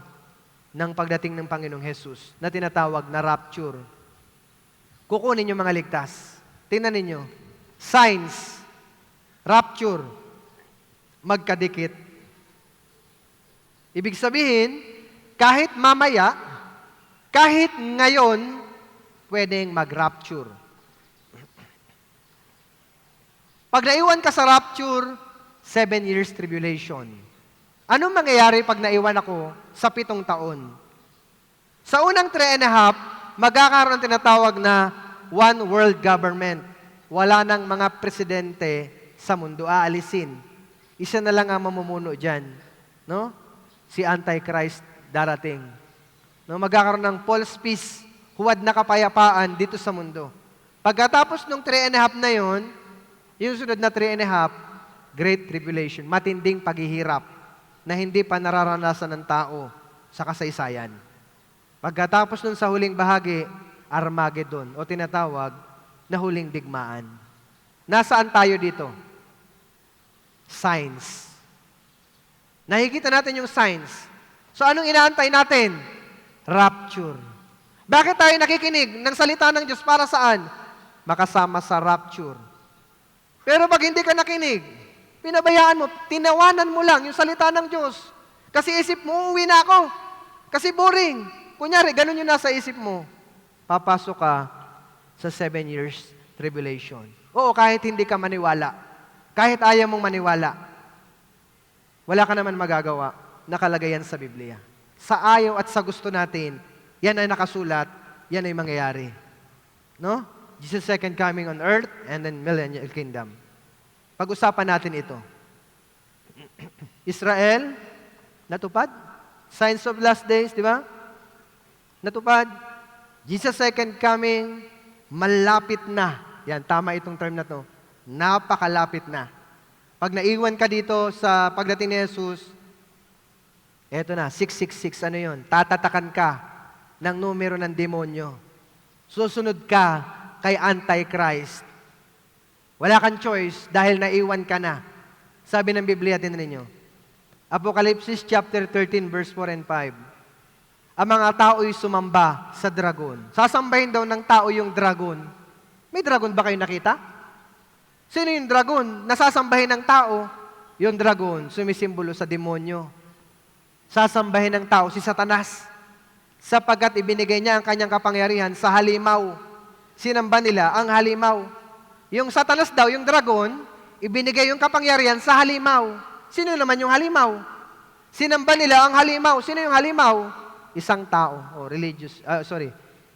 ng pagdating ng Panginoong Jesus na tinatawag na rapture. Kukunin yung mga ligtas. Tingnan ninyo. Signs. Rapture. Magkadikit. Ibig sabihin, kahit mamaya, kahit ngayon, pwedeng mag-rapture. Pag naiwan ka sa rapture, 7 years tribulation. Anong mangyayari pag naiwan ako sa 7 taon? Sa unang 3.5, magkakaroon ng tinatawag na one world government. Wala nang mga presidente sa mundo, aalisin. Isa na lang ang mamumuno dyan. No? Si Antichrist darating. No? Magkakaroon ng false peace, huwad na kapayapaan dito sa mundo. Pagkatapos ng 3.5 na yon, yung sunod na 3.5, Great Tribulation, matinding paghihirap na hindi pa nararanasan ng tao sa kasaysayan. Pagkatapos nun sa huling bahagi, Armageddon o tinatawag na huling digmaan. Nasaan tayo dito? Signs. Nakikita natin yung signs. So anong inaantay natin? Rapture. Bakit tayo nakikinig ng salita ng Diyos para saan? Makasama sa rapture. Pero pag hindi ka nakinig, pinabayaan mo, tinawanan mo lang yung salita ng Diyos. Kasi isip mo, uuwi na ako. Kasi boring. Kunyari, ganun yung nasa isip mo. Papasok ka sa 7 years tribulation. Oo, kahit hindi ka maniwala. Kahit ayaw mong maniwala. Wala ka naman magagawa. Nakalagay yan sa Biblia. Sa ayaw at sa gusto natin, yan ay nakasulat, yan ay mangyayari. No? Jesus' second coming on earth and then millennial kingdom. Pag-usapan natin ito. Israel, natupad. Signs of last days, di ba? Natupad. Jesus' second coming, malapit na. Yan, tama itong term na to. Napakalapit na. Pag naiwan ka dito sa pagdating ni Jesus, eto na, 666, ano yun? Tatatakan ka ng numero ng demonyo. Susunod ka kay Antichrist. Wala kang choice dahil naiwan ka na. Sabi ng Biblia, tingnan ninyo. Apocalypse chapter 13, verse 4 and 5. Ang mga tao'y sumamba sa dragon. Sasambahin daw ng tao yung dragon. May dragon ba kayo nakita? Sino yung dragon? Nasasambahin ng tao. Yung dragon, sumisimbolo sa demonyo. Sasambahin ng tao si Satanas. Sapagkat ibinigay niya ang kanyang kapangyarihan sa halimaw. Sinamba nila ang halimaw. Yung Satanas daw, yung dragon, ibinigay yung kapangyarihan sa halimaw. Sino naman yung halimaw? Sinamba nila ang halimaw. Sino yung halimaw? Isang tao,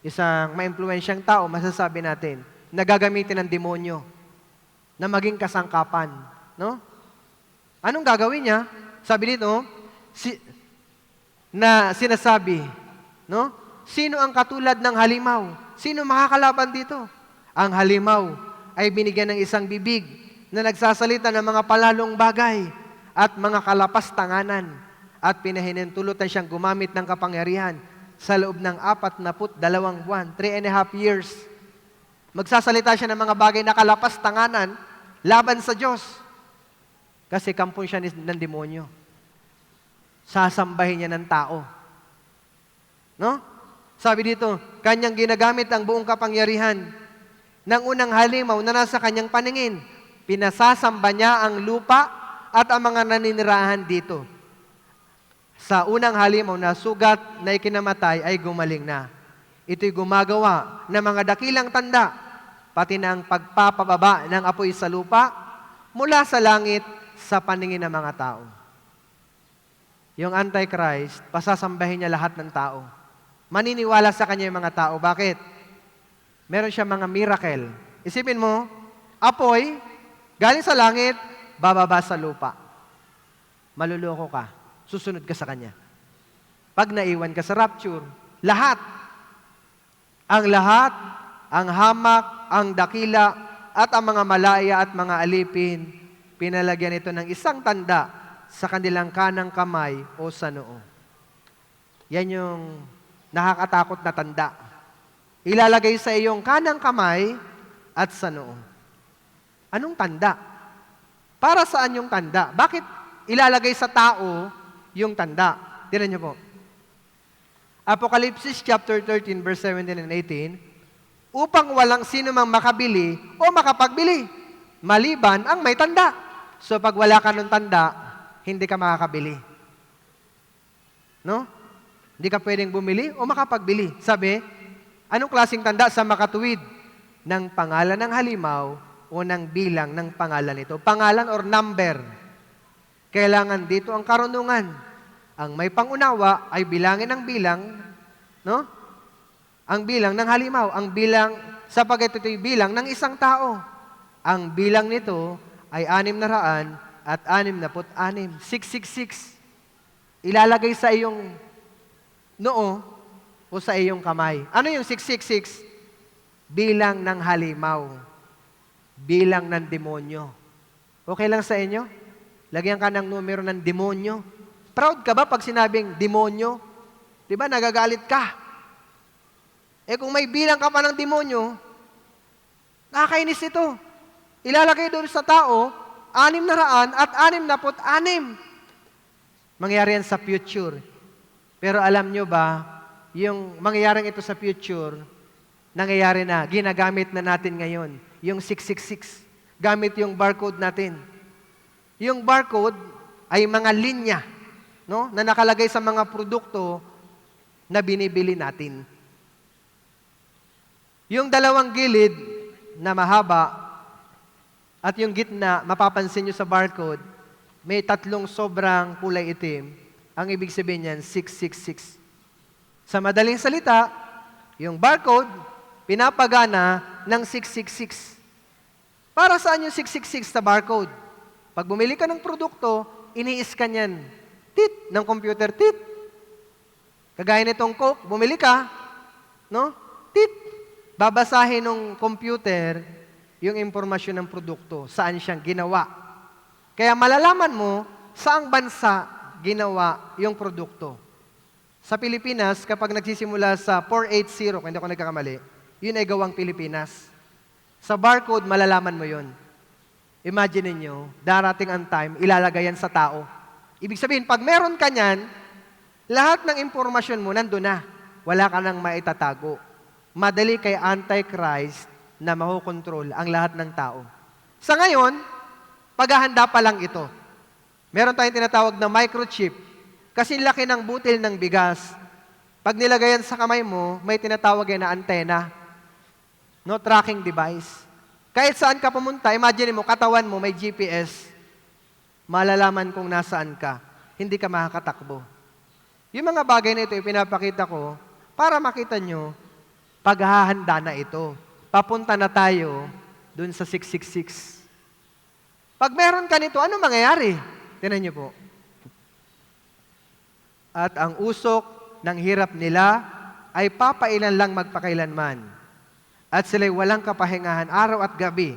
isang maimpluwensyang tao, masasabi natin, na gagamitin ng demonyo na maging kasangkapan. No? Anong gagawin niya? Sabi dito, na sinasabi, no? Sino ang katulad ng halimaw? Sino makakalaban dito? Ang halimaw ay binigyan ng isang bibig, na nagsasalita ng mga palalong bagay at mga kalapas-tanganan at pinahinintulutan siyang gumamit ng kapangyarihan sa loob ng 42 buwan, 3.5 years. Magsasalita siya ng mga bagay na kalapas-tanganan laban sa Diyos. Kasi kampon siya ng demonyo. Sasambahin niya ng tao. No? Sabi dito, kanyang ginagamit ang buong kapangyarihan ng unang halimaw na nasa kanyang paningin. Pinasasamba niya ang lupa at ang mga naninirahan dito. Sa unang halimaw na sugat na ikinamatay ay gumaling na. Ito'y gumagawa ng mga dakilang tanda, pati na ang pagpapababa ng apoy sa lupa mula sa langit sa paningin ng mga tao. Yung Antichrist, pasasambahin niya lahat ng tao. Maniniwala sa kanya yung mga tao. Bakit? Meron siya mga miracle. Isipin mo, apoy, galing sa langit, bababa sa lupa. Maluloko ka. Susunod ka sa kanya. Pag naiwan ka sa rapture, lahat, ang hamak, ang dakila, at ang mga malaya at mga alipin, pinalagyan ito ng isang tanda sa kanilang kanang kamay o sa noo. Yan yung nakakatakot na tanda. Ilalagay sa iyong kanang kamay at sa noo. Anong tanda? Para saan yung tanda? Bakit ilalagay sa tao yung tanda? Tignan niyo po. Apocalypse chapter 13 verse 17 and 18, upang walang sino mang makabili o makapagbili, maliban ang may tanda. So pag wala ka ng tanda, hindi ka makakabili. No? Hindi ka pwedeng bumili o makapagbili. Sabi, anong klaseng tanda sa makatuwid? Ng pangalan ng halimaw o ng bilang ng pangalan nito. Pangalan or number. Kailangan dito ang karunungan. Ang may pangunawa ay bilangin ang bilang, no? Ang bilang ng halimaw. Ang bilang, sapagkat ito'y bilang ng isang tao. Ang bilang nito ay 666. 666. Ilalagay sa iyong noo o sa iyong kamay. Ano yung 666? Bilang ng halimaw. Bilang ng demonyo. Okay lang sa inyo? Lagyan ka ng numero ng demonyo. Proud ka ba pag sinabing demonyo? Di ba, nagagalit ka? Eh kung may bilang ka pa ng demonyo, nakakainis ito. Ilalagay doon sa tao, 666. Mangyayari yan sa future. Pero alam nyo ba, yung mangyayaring ito sa future, nangyayari na, ginagamit na natin ngayon. Yung 666. Gamit yung barcode natin. Yung barcode ay mga linya, no, na nakalagay sa mga produkto na binibili natin. Yung dalawang gilid na mahaba at yung gitna, mapapansin nyo sa barcode, may 3 sobrang kulay itim. Ang ibig sabihin niyan, 666. Sa madaling salita, yung barcode, pinapagana ng 666. Para saan yung 666 sa barcode? Pag bumili ka ng produkto, ini-scan yan. Tit, ng computer, tit. Kagaya nitong Coke, bumili ka, no? Tit. Babasahin ng computer yung impormasyon ng produkto, saan siyang ginawa. Kaya malalaman mo, saang bansa ginawa yung produkto. Sa Pilipinas, kapag nagsisimula sa 480, kung hindi ako nagkakamali, yun ay gawang Pilipinas. Sa barcode, malalaman mo yun. Imagine niyo, darating ang time, ilalagay yan sa tao. Ibig sabihin, pag meron ka niyan, lahat ng impormasyon mo nandun na. Wala ka nang maitatago. Madali kay Antichrist na makokontrol ang lahat ng tao. Sa ngayon, paghahanda pa lang ito. Meron tayong tinatawag na microchip. Kasi laki ng butil ng bigas. Pag nilagayan sa kamay mo, may tinatawag yan na antena. No, tracking device. Kahit saan ka pumunta, imagine mo, katawan mo may GPS. Malalaman kung nasaan ka. Hindi ka makakatakbo. Yung mga bagay na ito, ipinapakita ko para makita nyo, paghahanda na ito. Papunta na tayo dun sa 666. Pag meron ka nito, ano mangyayari? Tingnan niyo po. At ang usok ng hirap nila ay papailan lang magpakailanman. At sila'y walang kapahingahan araw at gabi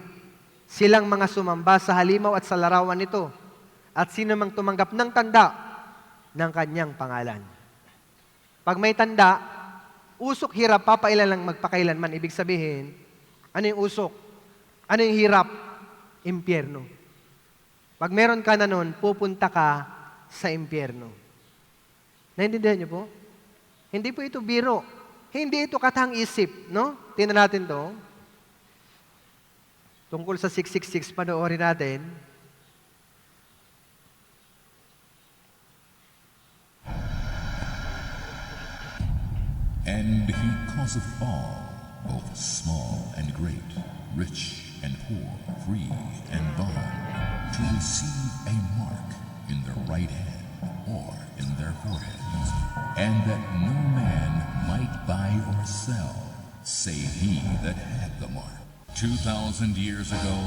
silang mga sumamba sa halimaw at sa larawan nito, at sino mang tumanggap ng tanda ng kanyang pangalan. Pag may tanda, usok, hirap, papailan lang magpakailanman. Ibig sabihin, ano yung usok? Ano yung hirap? Impyerno. Pag meron ka na nun, pupunta ka sa impyerno. Naintindihan niyo po? Hindi po ito biro. Hindi ito katang-isip, no? Tingnan natin to. Tungkol sa 666, panoorin natin. And he causeth all, both small and great, rich and poor, free and bond, to receive a mark in their right hand or in their foreheads, and that no man might buy or sell, save he that had the mark. 2,000 years ago,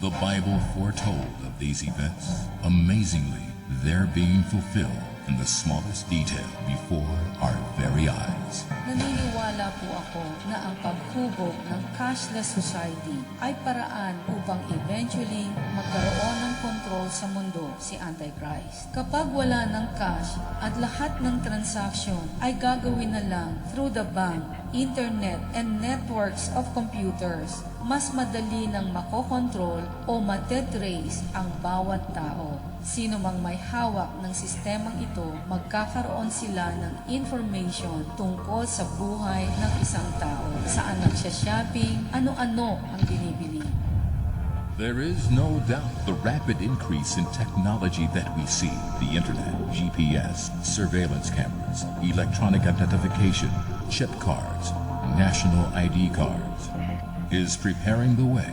the Bible foretold of these events. Amazingly, they're being fulfilled in the smallest detail before our very eyes. Naniniwala po ako na ang paghubog ng cashless society ay paraan upang eventually magkaroon ng control sa mundo si Antichrist. Kapag wala ng cash at lahat ng transaction ay gagawin na lang through the bank, internet, and networks of computers, mas madali nang makokontrol o matetrace ang bawat tao. Sino mang may hawak ng sistemang ito, magkakaroon sila ng information tungkol sa buhay ng isang tao. Saan nagsya-shopping, ano-ano ang binibili. There is no doubt the rapid increase in technology that we see, the internet, GPS, surveillance cameras, electronic identification, chip cards, national ID cards, is preparing the way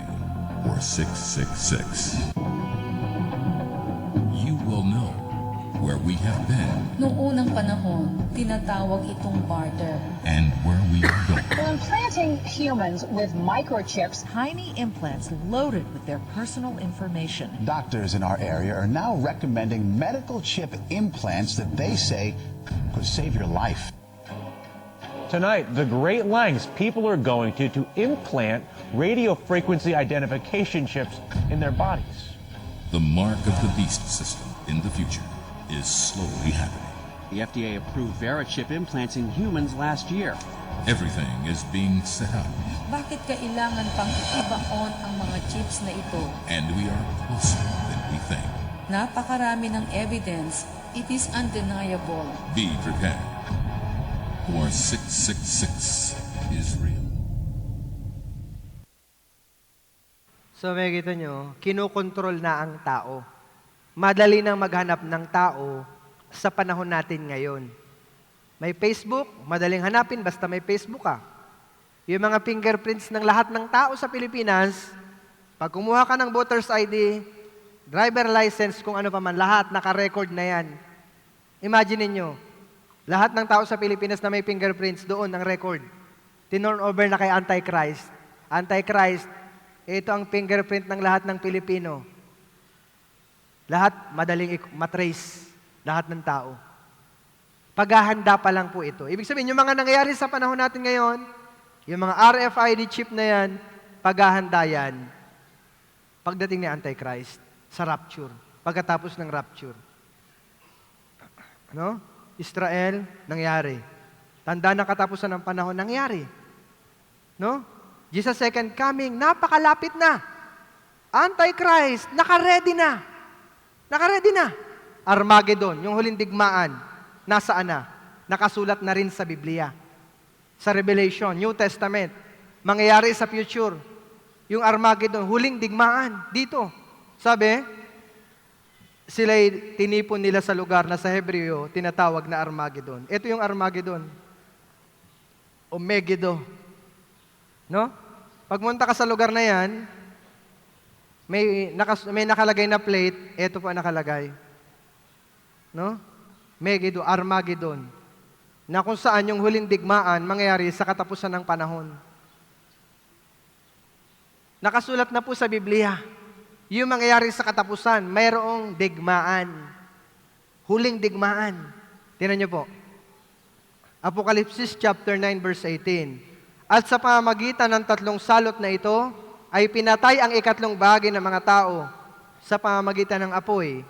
for 666. You will know where we have been Noong unang panahon, tinatawag itong barter. and where we are going. We're implanting humans with microchips, tiny implants loaded with their personal information. Doctors in our area are now recommending medical chip implants that they say could save your life. Tonight, the great lengths people are going to implant radio frequency identification chips in their bodies. The mark of the beast system in the future is slowly happening. The FDA approved Verichip implants in humans last year. Everything is being set up, Bakit kailangan pang ibaon ang mga chips na ito? and we are closer than we think. Napakarami ng evidence. It is undeniable. Be prepared, for 666 is real. So may kita nyo, kinukontrol na ang tao. Madali nang maghanap ng tao sa panahon natin ngayon. May Facebook, madaling hanapin basta may Facebook ka. Yung mga fingerprints ng lahat ng tao sa Pilipinas, pag kumuha ka ng voter's ID, driver license, kung ano pa man, lahat naka-record na yan. Imagine niyo, lahat ng tao sa Pilipinas na may fingerprints doon ang record. Tinorn over na kay Antichrist. Antichrist, ito ang fingerprint ng lahat ng Pilipino. Lahat madaling matrace, lahat ng tao. Paghahanda pa lang po ito. Ibig sabihin, yung mga nangyayari sa panahon natin ngayon, yung mga RFID chip na yan, paghahanda yan, pagdating ni Antichrist, sa rapture, pagkatapos ng rapture. Ano? Israel, nangyari. Tanda ng katapusan ng panahon, nangyari. No? Jesus' second coming, napakalapit na. Antichrist, nakaredy na. Nakaredy na. Armageddon, yung huling digmaan, nasaan na? Nakasulat na rin sa Biblia. Sa Revelation, New Testament, mangyayari sa future. Yung Armageddon, huling digmaan, dito. Sabi, sila'y tinipon nila sa lugar na sa Hebreo, tinatawag na Armageddon. Ito yung Armageddon. O Megiddo. No? Pagmunta ka sa lugar na yan, may nakalagay na plate, ito po ang nakalagay. No? Megiddo, Armageddon. Na kung saan yung huling digmaan mangyayari sa katapusan ng panahon. Nakasulat na po sa Biblia. Yung mangyayari sa katapusan, mayroong digmaan. Huling digmaan. Tingnan niyo po. Apocalypse chapter 9 verse 18. At sa pamamagitan ng tatlong salot na ito, ay pinatay ang ikatlong bahagi ng mga tao sa pamamagitan ng apoy,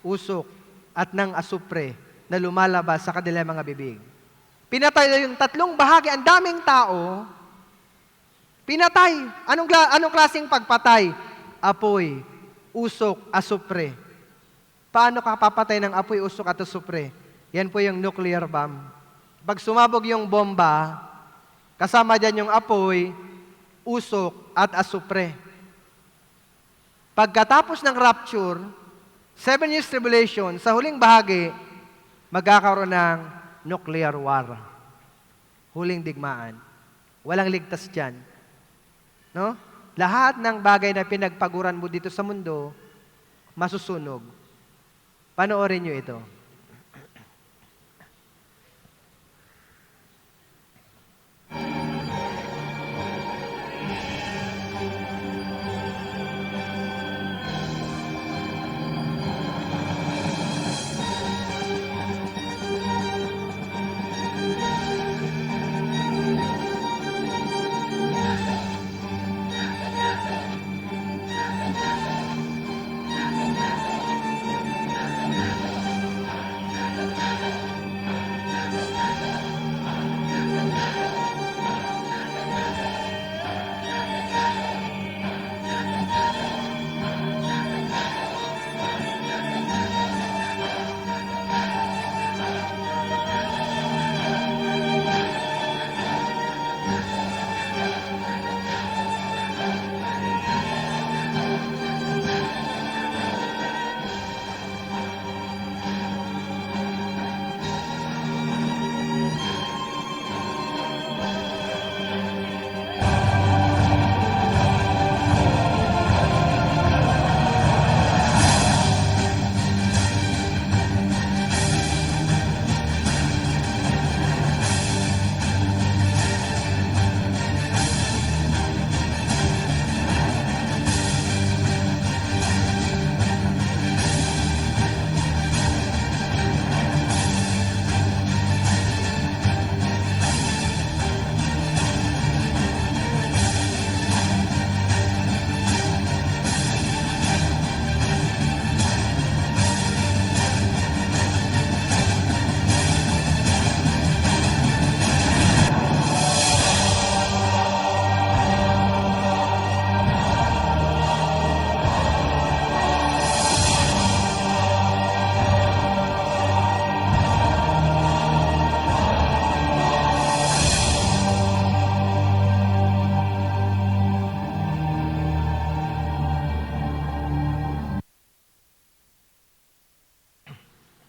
usok, at ng asupre na lumalabas sa kanilang mga bibig. Pinatay na yung tatlong bahagi, ang daming tao, pinatay. Anong klaseng pagpatay? Apoy, usok, asupre. Paano ka papatay ng apoy, usok, at asupre? Yan po yung nuclear bomb. Pag sumabog yung bomba, kasama dyan yung apoy, usok, at asupre. Pagkatapos ng rapture, 7 years tribulation, sa huling bahagi, magkakaroon ng nuclear war. Huling digmaan. Walang ligtas dyan. No? Lahat ng bagay na pinagpaguran mo dito sa mundo, masusunog. Panoorin nyo ito.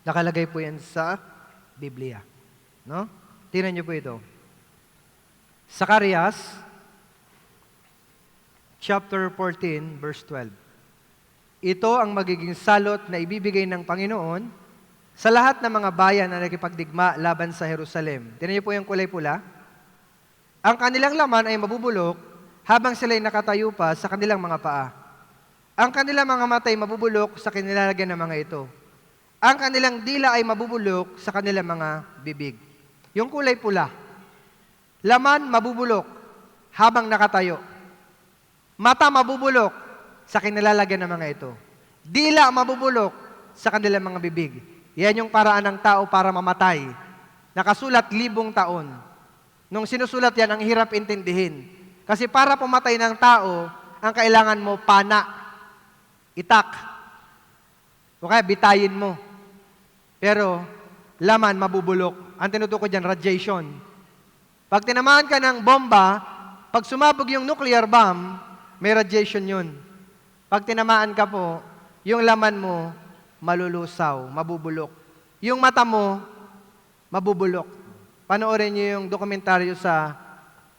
Nakalagay po yan sa Biblia. No? Tingnan niyo po ito. Zacarias, chapter 14, verse 12. Ito ang magiging salot na ibibigay ng Panginoon sa lahat ng mga bayan na nakipagdigma laban sa Jerusalem. Tingnan niyo po yung kulay pula. Ang kanilang laman ay mabubulok habang sila'y nakatayo pa sa kanilang mga paa. Ang kanilang mga mata ay mabubulok sa kinilalagyan ng mga ito. Ang kanilang dila ay mabubulok sa kanilang mga bibig. Yung kulay pula. Laman mabubulok habang nakatayo. Mata mabubulok sa kinilalagyan ng mga ito. Dila mabubulok sa kanilang mga bibig. Yan yung paraan ng tao para mamatay. Nakasulat 1,000 taon. Nung sinusulat yan, ang hirap intindihin. Kasi para pumatay ng tao, ang kailangan mo pana, itak, o kaya bitayin mo. Pero, laman, mabubulok. Ang tinutukoy dyan, radiation. Pag tinamaan ka ng bomba, pag sumabog yung nuclear bomb, may radiation yun. Pag tinamaan ka po, yung laman mo, malulusaw, mabubulok. Yung mata mo, mabubulok. Panoorin niyo yung dokumentaryo sa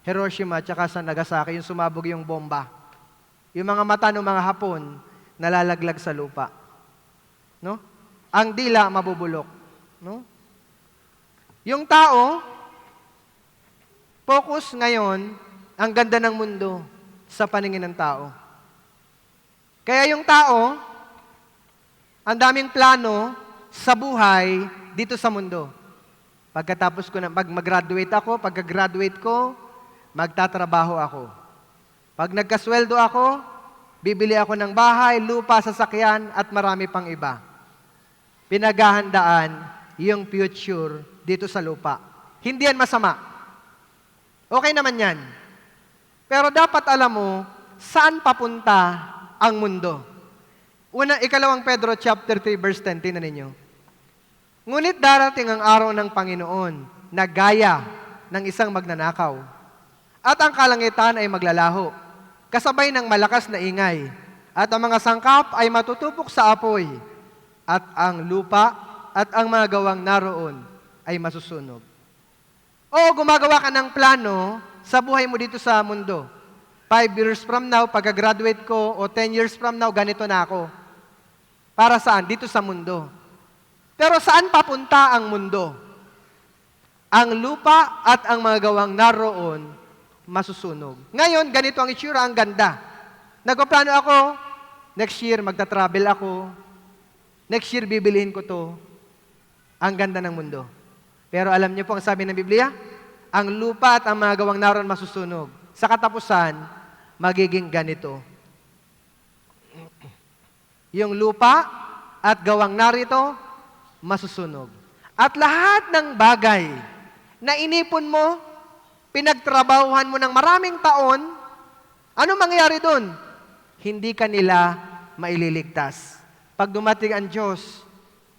Hiroshima at sa Nagasaki, yung sumabog yung bomba. Yung mga mata ng mga Hapon, nalalaglag sa lupa. No? Ang dila mabubulok. No? Yung tao, focus ngayon, ang ganda ng mundo sa paningin ng tao. Kaya yung tao, ang daming plano sa buhay dito sa mundo. Pagkatapos ko na, mag-graduate ako, pagka-graduate ko, magtatrabaho ako. Pag nagkasweldo ako, bibili ako ng bahay, lupa, sasakyan, at marami pang iba. Pinaghahandaan yung future dito sa lupa. Hindi yan masama. Okay naman yan. Pero dapat alam mo, saan papunta ang mundo? Ikalawang Pedro chapter 3 verse 10, tingnan ninyo. Ngunit darating ang araw ng Panginoon na gaya ng isang magnanakaw. At ang kalangitan ay maglalaho, kasabay ng malakas na ingay. At ang mga sangkap ay matutupok sa apoy. At ang lupa at ang mga gawang naroon ay masusunog. O gumagawa ka ng plano sa buhay mo dito sa mundo. 5 years from now, pagka-graduate ko, o 10 years from now, ganito na ako. Para saan? Dito sa mundo. Pero saan papunta ang mundo? Ang lupa at ang mga gawang naroon, masusunog. Ngayon, ganito ang itsura, ang ganda. Nagpaplano ako, next year magta-travel ako, next year bibilihin ko to. Ang ganda ng mundo. Pero alam niyo po ang sabi ng Biblia? Ang lupa at ang mga gawang naroon masusunog. Sa katapusan, magiging ganito. Yung lupa at gawang narito, masusunog. At lahat ng bagay na inipon mo, pinagtrabahuhan mo ng maraming taon, ano mangyayari doon? Hindi ka nila maililigtas. Pag dumating ang Diyos,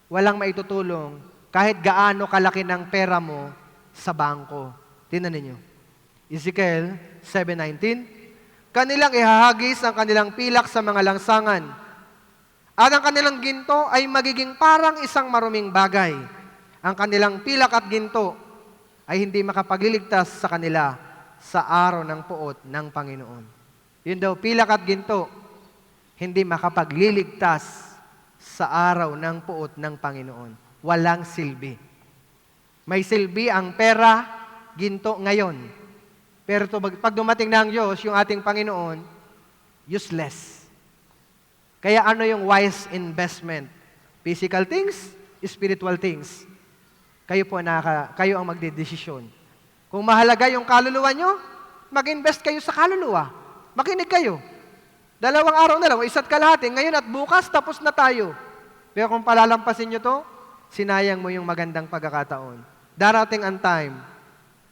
walang maitutulong kahit gaano kalaki ng pera mo sa bangko. Tingnan ninyo. Ezekiel 7:19, kanilang ihahagis ang kanilang pilak sa mga langsangan, at ang kanilang ginto ay magiging parang isang maruming bagay. Ang kanilang pilak at ginto ay hindi makapagliligtas sa kanila sa araw ng puot ng Panginoon. Yun daw, pilak at ginto, hindi makapagliligtas sa araw ng puot ng Panginoon. Walang silbi. May silbi ang pera, ginto ngayon. Pero pag dumating na ang Diyos, yung ating Panginoon, useless. Kaya ano yung wise investment? Physical things, spiritual things. Kayo ang magdedesisyon. Kung mahalaga yung kaluluwa nyo, mag-invest kayo sa kaluluwa. Makinig kayo. 2 araw na lang, 1 kalahati. Ngayon at bukas, tapos na tayo. Pero kung palalampasin nyo to, sinayang mo yung magandang pagkakataon. Darating ang time,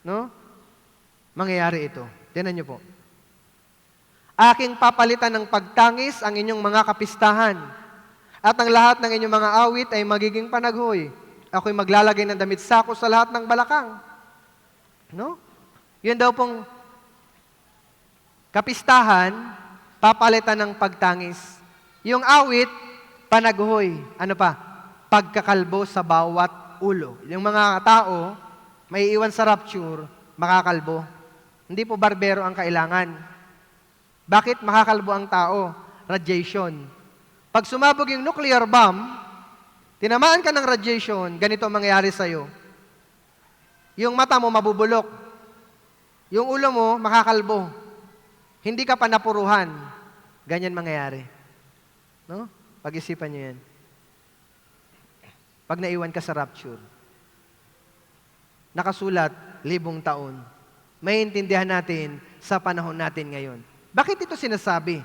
no? Mangyayari ito. Tingnan nyo po. Aking papalitan ng pagtangis ang inyong mga kapistahan, at ang lahat ng inyong mga awit ay magiging panaghoy. Ako'y maglalagay ng damit sako sa lahat ng balakang. No? Yun daw pong kapistahan, papalitan ng pagtangis. Yung awit, panaghoy. Ano pa? Pagkakalbo sa bawat ulo. Yung mga tao, may iwan sa rapture, makakalbo. Hindi po barbero ang kailangan. Bakit makakalbo ang tao? Radiation. Pag sumabog yung nuclear bomb, tinamaan ka ng radiation, ganito ang mangyayari sa'yo. Yung mata mo mabubulok. Yung ulo mo makakalbo. Hindi ka pa napuruhan. Ganyan mangyayari. No? Pag-isipan nyo yan. Pag naiwan ka sa rapture, nakasulat, 1,000 taon. Maintindihan natin sa panahon natin ngayon. Bakit ito sinasabi?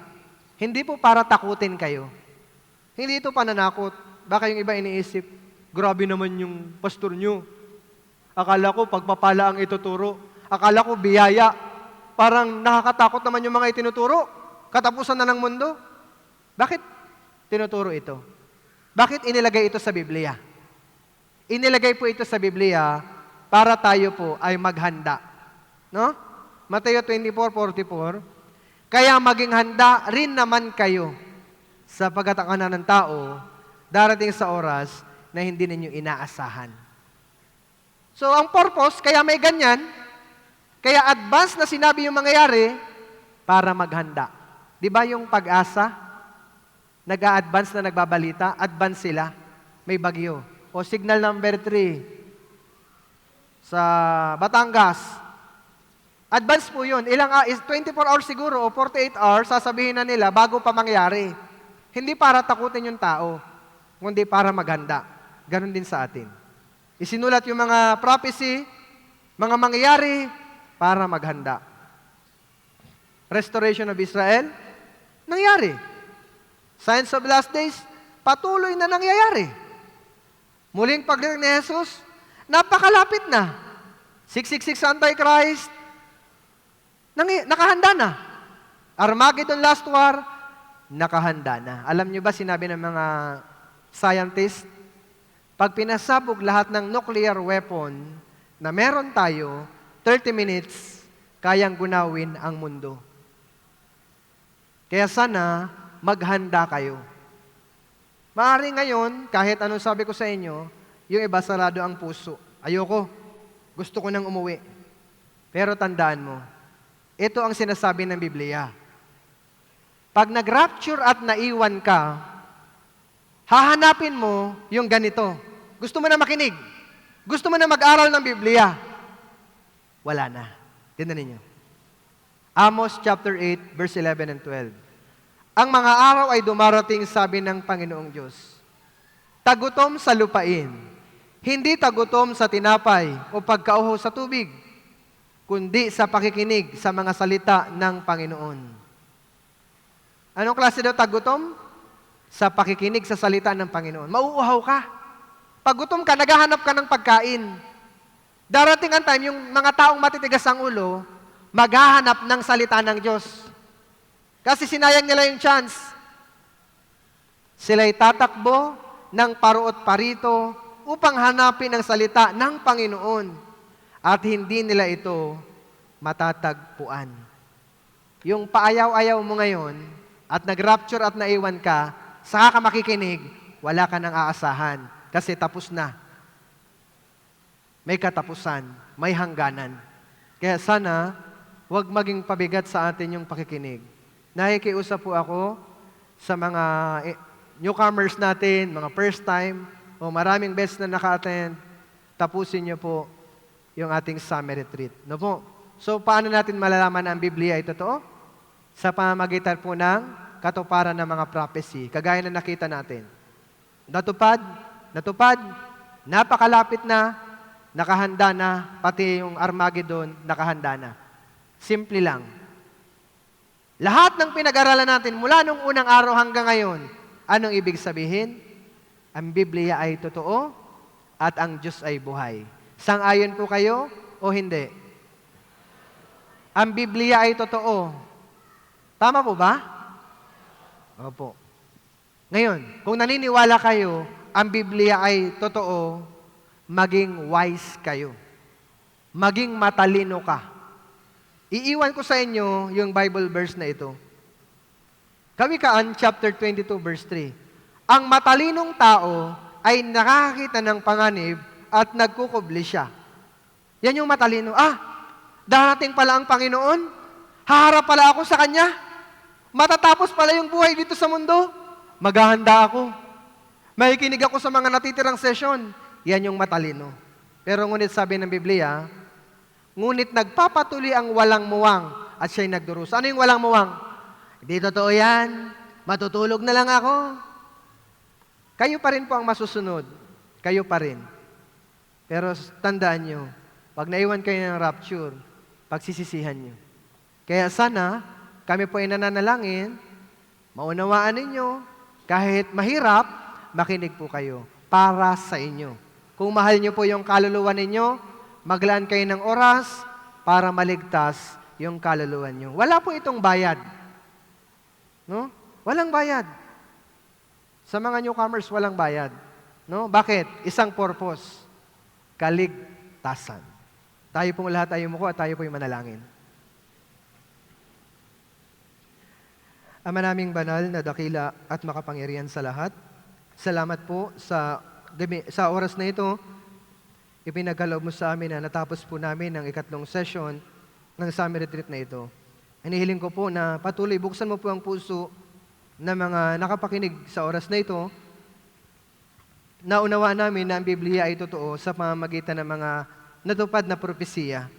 Hindi po para takutin kayo. Hindi ito pananakot. Baka yung iba iniisip, grabe naman yung pastor nyo. Akala ko pagpapala ang ituturo. Akala ko biyaya. Parang nakakatakot naman yung mga itinuturo. Katapusan na ng mundo. Bakit tinuturo ito? Bakit inilagay ito sa Biblia? Inilagay po ito sa Biblia para tayo po ay maghanda. No? Mateo 24:44, kaya maging handa rin naman kayo sa pagkatakanan ng tao darating sa oras na hindi ninyo inaasahan. So, ang purpose, kaya may ganyan, kaya advance na sinabi yung mangyayari para maghanda. Di ba yung Pag-asa? Nag-a-advance na nagbabalita, advance sila. May bagyo. O signal number 3 sa Batangas. Advance po yun. 24 hours siguro o 48 hours, sasabihin na nila bago pa mangyari. Hindi para takutin yung tao, kundi para maghanda. Ganon din sa atin. Isinulat yung mga prophecy, mga mangyayari, para maghanda. Restoration of Israel, nangyari. Signs of last days, patuloy na nangyayari. Muling pagdating ni Jesus, napakalapit na. 666 Antichrist, nakahanda na. Armageddon Last War, nakahanda na. Alam niyo ba, sinabi ng mga scientists, pag pinasabog lahat ng nuclear weapon na meron tayo, 30 minutes, kayang gunawin ang mundo. Kaya sana, maghanda kayo. Maaari ngayon, kahit anong sabi ko sa inyo, yung iba sarado ang puso. Ayoko, gusto ko nang umuwi. Pero tandaan mo, ito ang sinasabi ng Biblia. Pag nag-rapture at naiwan ka, hahanapin mo yung ganito. Gusto mo na makinig? Gusto mo na mag-aral ng Biblia? Wala na. Tingnan ninyo. Amos chapter 8, verse 11 and 12. Ang mga araw ay dumarating, sabi ng Panginoong Diyos. Tagutom sa lupain, hindi tagutom sa tinapay o pagkauho sa tubig, kundi sa pakikinig sa mga salita ng Panginoon. Anong klase daw tagutom? Sa pakikinig sa salita ng Panginoon. Mauuhaw ka. Pag gutom ka, naghahanap ka ng pagkain. Darating ang time, yung mga taong matitigas ang ulo, maghahanap ng salita ng Diyos. Kasi sinayang nila yung chance. Sila'y tatakbo ng paruot parito upang hanapin ang salita ng Panginoon at hindi nila ito matatagpuan. Yung paayaw-ayaw mo ngayon at nag-rapture at naiwan ka, saka ka makikinig, wala ka nang aasahan kasi tapos na. May katapusan, may hangganan. Kaya sana, huwag maging pabigat sa atin yung pakikinig. Nakikiusap po ako sa mga newcomers natin, mga first time, o maraming beses na naka-attend, tapusin niyo po yung ating summer retreat. No po? So, paano natin malalaman na ang Biblia ay totoo? Sa pamamagitan po ng katuparan ng mga prophecy, kagaya na nakita natin. Natupad, napakalapit na, nakahanda na, pati yung Armageddon, nakahanda na. Simple lang. Lahat ng pinag-aralan natin mula nung unang araw hanggang ngayon, anong ibig sabihin? Ang Biblia ay totoo at ang Diyos ay buhay. Sang-ayon po kayo o hindi? Ang Biblia ay totoo. Tama po ba? Opo. Ngayon, kung naniniwala kayo, ang Biblia ay totoo, maging wise kayo. Maging matalino ka. Iiwan ko sa inyo yung Bible verse na ito. Kawikaan, chapter 22, verse 3. Ang matalinong tao ay nakakita ng panganib at nagkukubli siya. Yan yung matalino. Darating pala ang Panginoon? Haharap pala ako sa Kanya? Matatapos pala yung buhay dito sa mundo? Maghahanda ako. Makikinig ako sa mga natitirang session. Yan yung matalino. Pero ngunit sabi ng Biblia, ngunit nagpapatuloy ang walang muwang at siya'y nagdurusa. Ano yung walang muwang? Hindi totoo yan. Matutulog na lang ako. Kayo pa rin po ang masusunod. Kayo pa rin. Pero tandaan nyo, pag naiwan kayo ng rapture, pagsisisihan nyo. Kaya sana, kami po ay nananalangin, maunawaan ninyo, kahit mahirap, makinig po kayo para sa inyo. Kung mahal nyo po yung kaluluwa ninyo, maglaan kayo ng oras para maligtas yung kaluluwa nyo. Wala po itong bayad. No? Walang bayad. Sa mga newcomers, walang bayad. No? Bakit? Isang purpose. Kaligtasan. Tayo pong lahat ay umuko at tayo po yung manalangin. Ama naming banal na dakila at makapangyarihan sa lahat, salamat po sa oras na ito, ipinagkaloob mo sa amin na natapos po namin ang ikatlong session ng summer retreat na ito. Inihiling ko po na patuloy buksan mo po ang puso ng mga nakapakinig sa oras na ito. Naunawaan namin na ang Biblia ay totoo sa pamamagitan ng mga natupad na propesiya.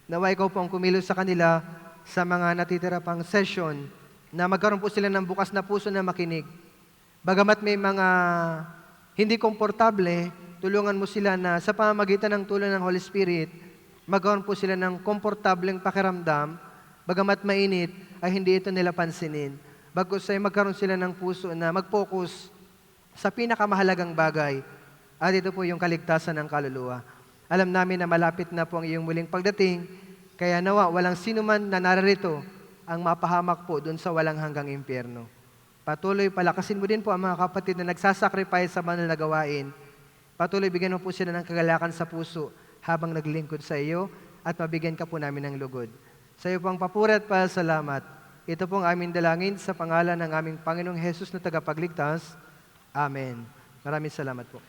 Nawa ikaw po ang kumilos sa kanila sa mga natitira pang session na magkaroon po sila ng bukas na puso na makinig. Bagamat may mga hindi komportable, tulungan mo sila na sa pamamagitan ng tulong ng Holy Spirit, magkaroon po sila ng komportableng pakiramdam bagamat mainit, ay hindi ito nila pansinin. Bagkus ay magkaroon sila ng puso na mag-focus sa pinakamahalagang bagay. At ito po yung kaligtasan ng kaluluwa. Alam namin na malapit na po ang iyong muling pagdating, kaya nawa walang sino man na nararito ang mapahamak po doon sa walang hanggang impyerno. Patuloy palakasin mo din po ang mga kapatid na nagsasacrifice sa banal na gawain. Patuloy bigyan mo po sila ng kagalakan sa puso habang naglingkod sa iyo at mabigyan ka po namin ng lugod. Sa iyo pong papuri at pasalamat. Ito pong aming dalangin sa pangalan ng aming Panginoong Hesus na tagapagligtas. Amen. Maraming salamat po.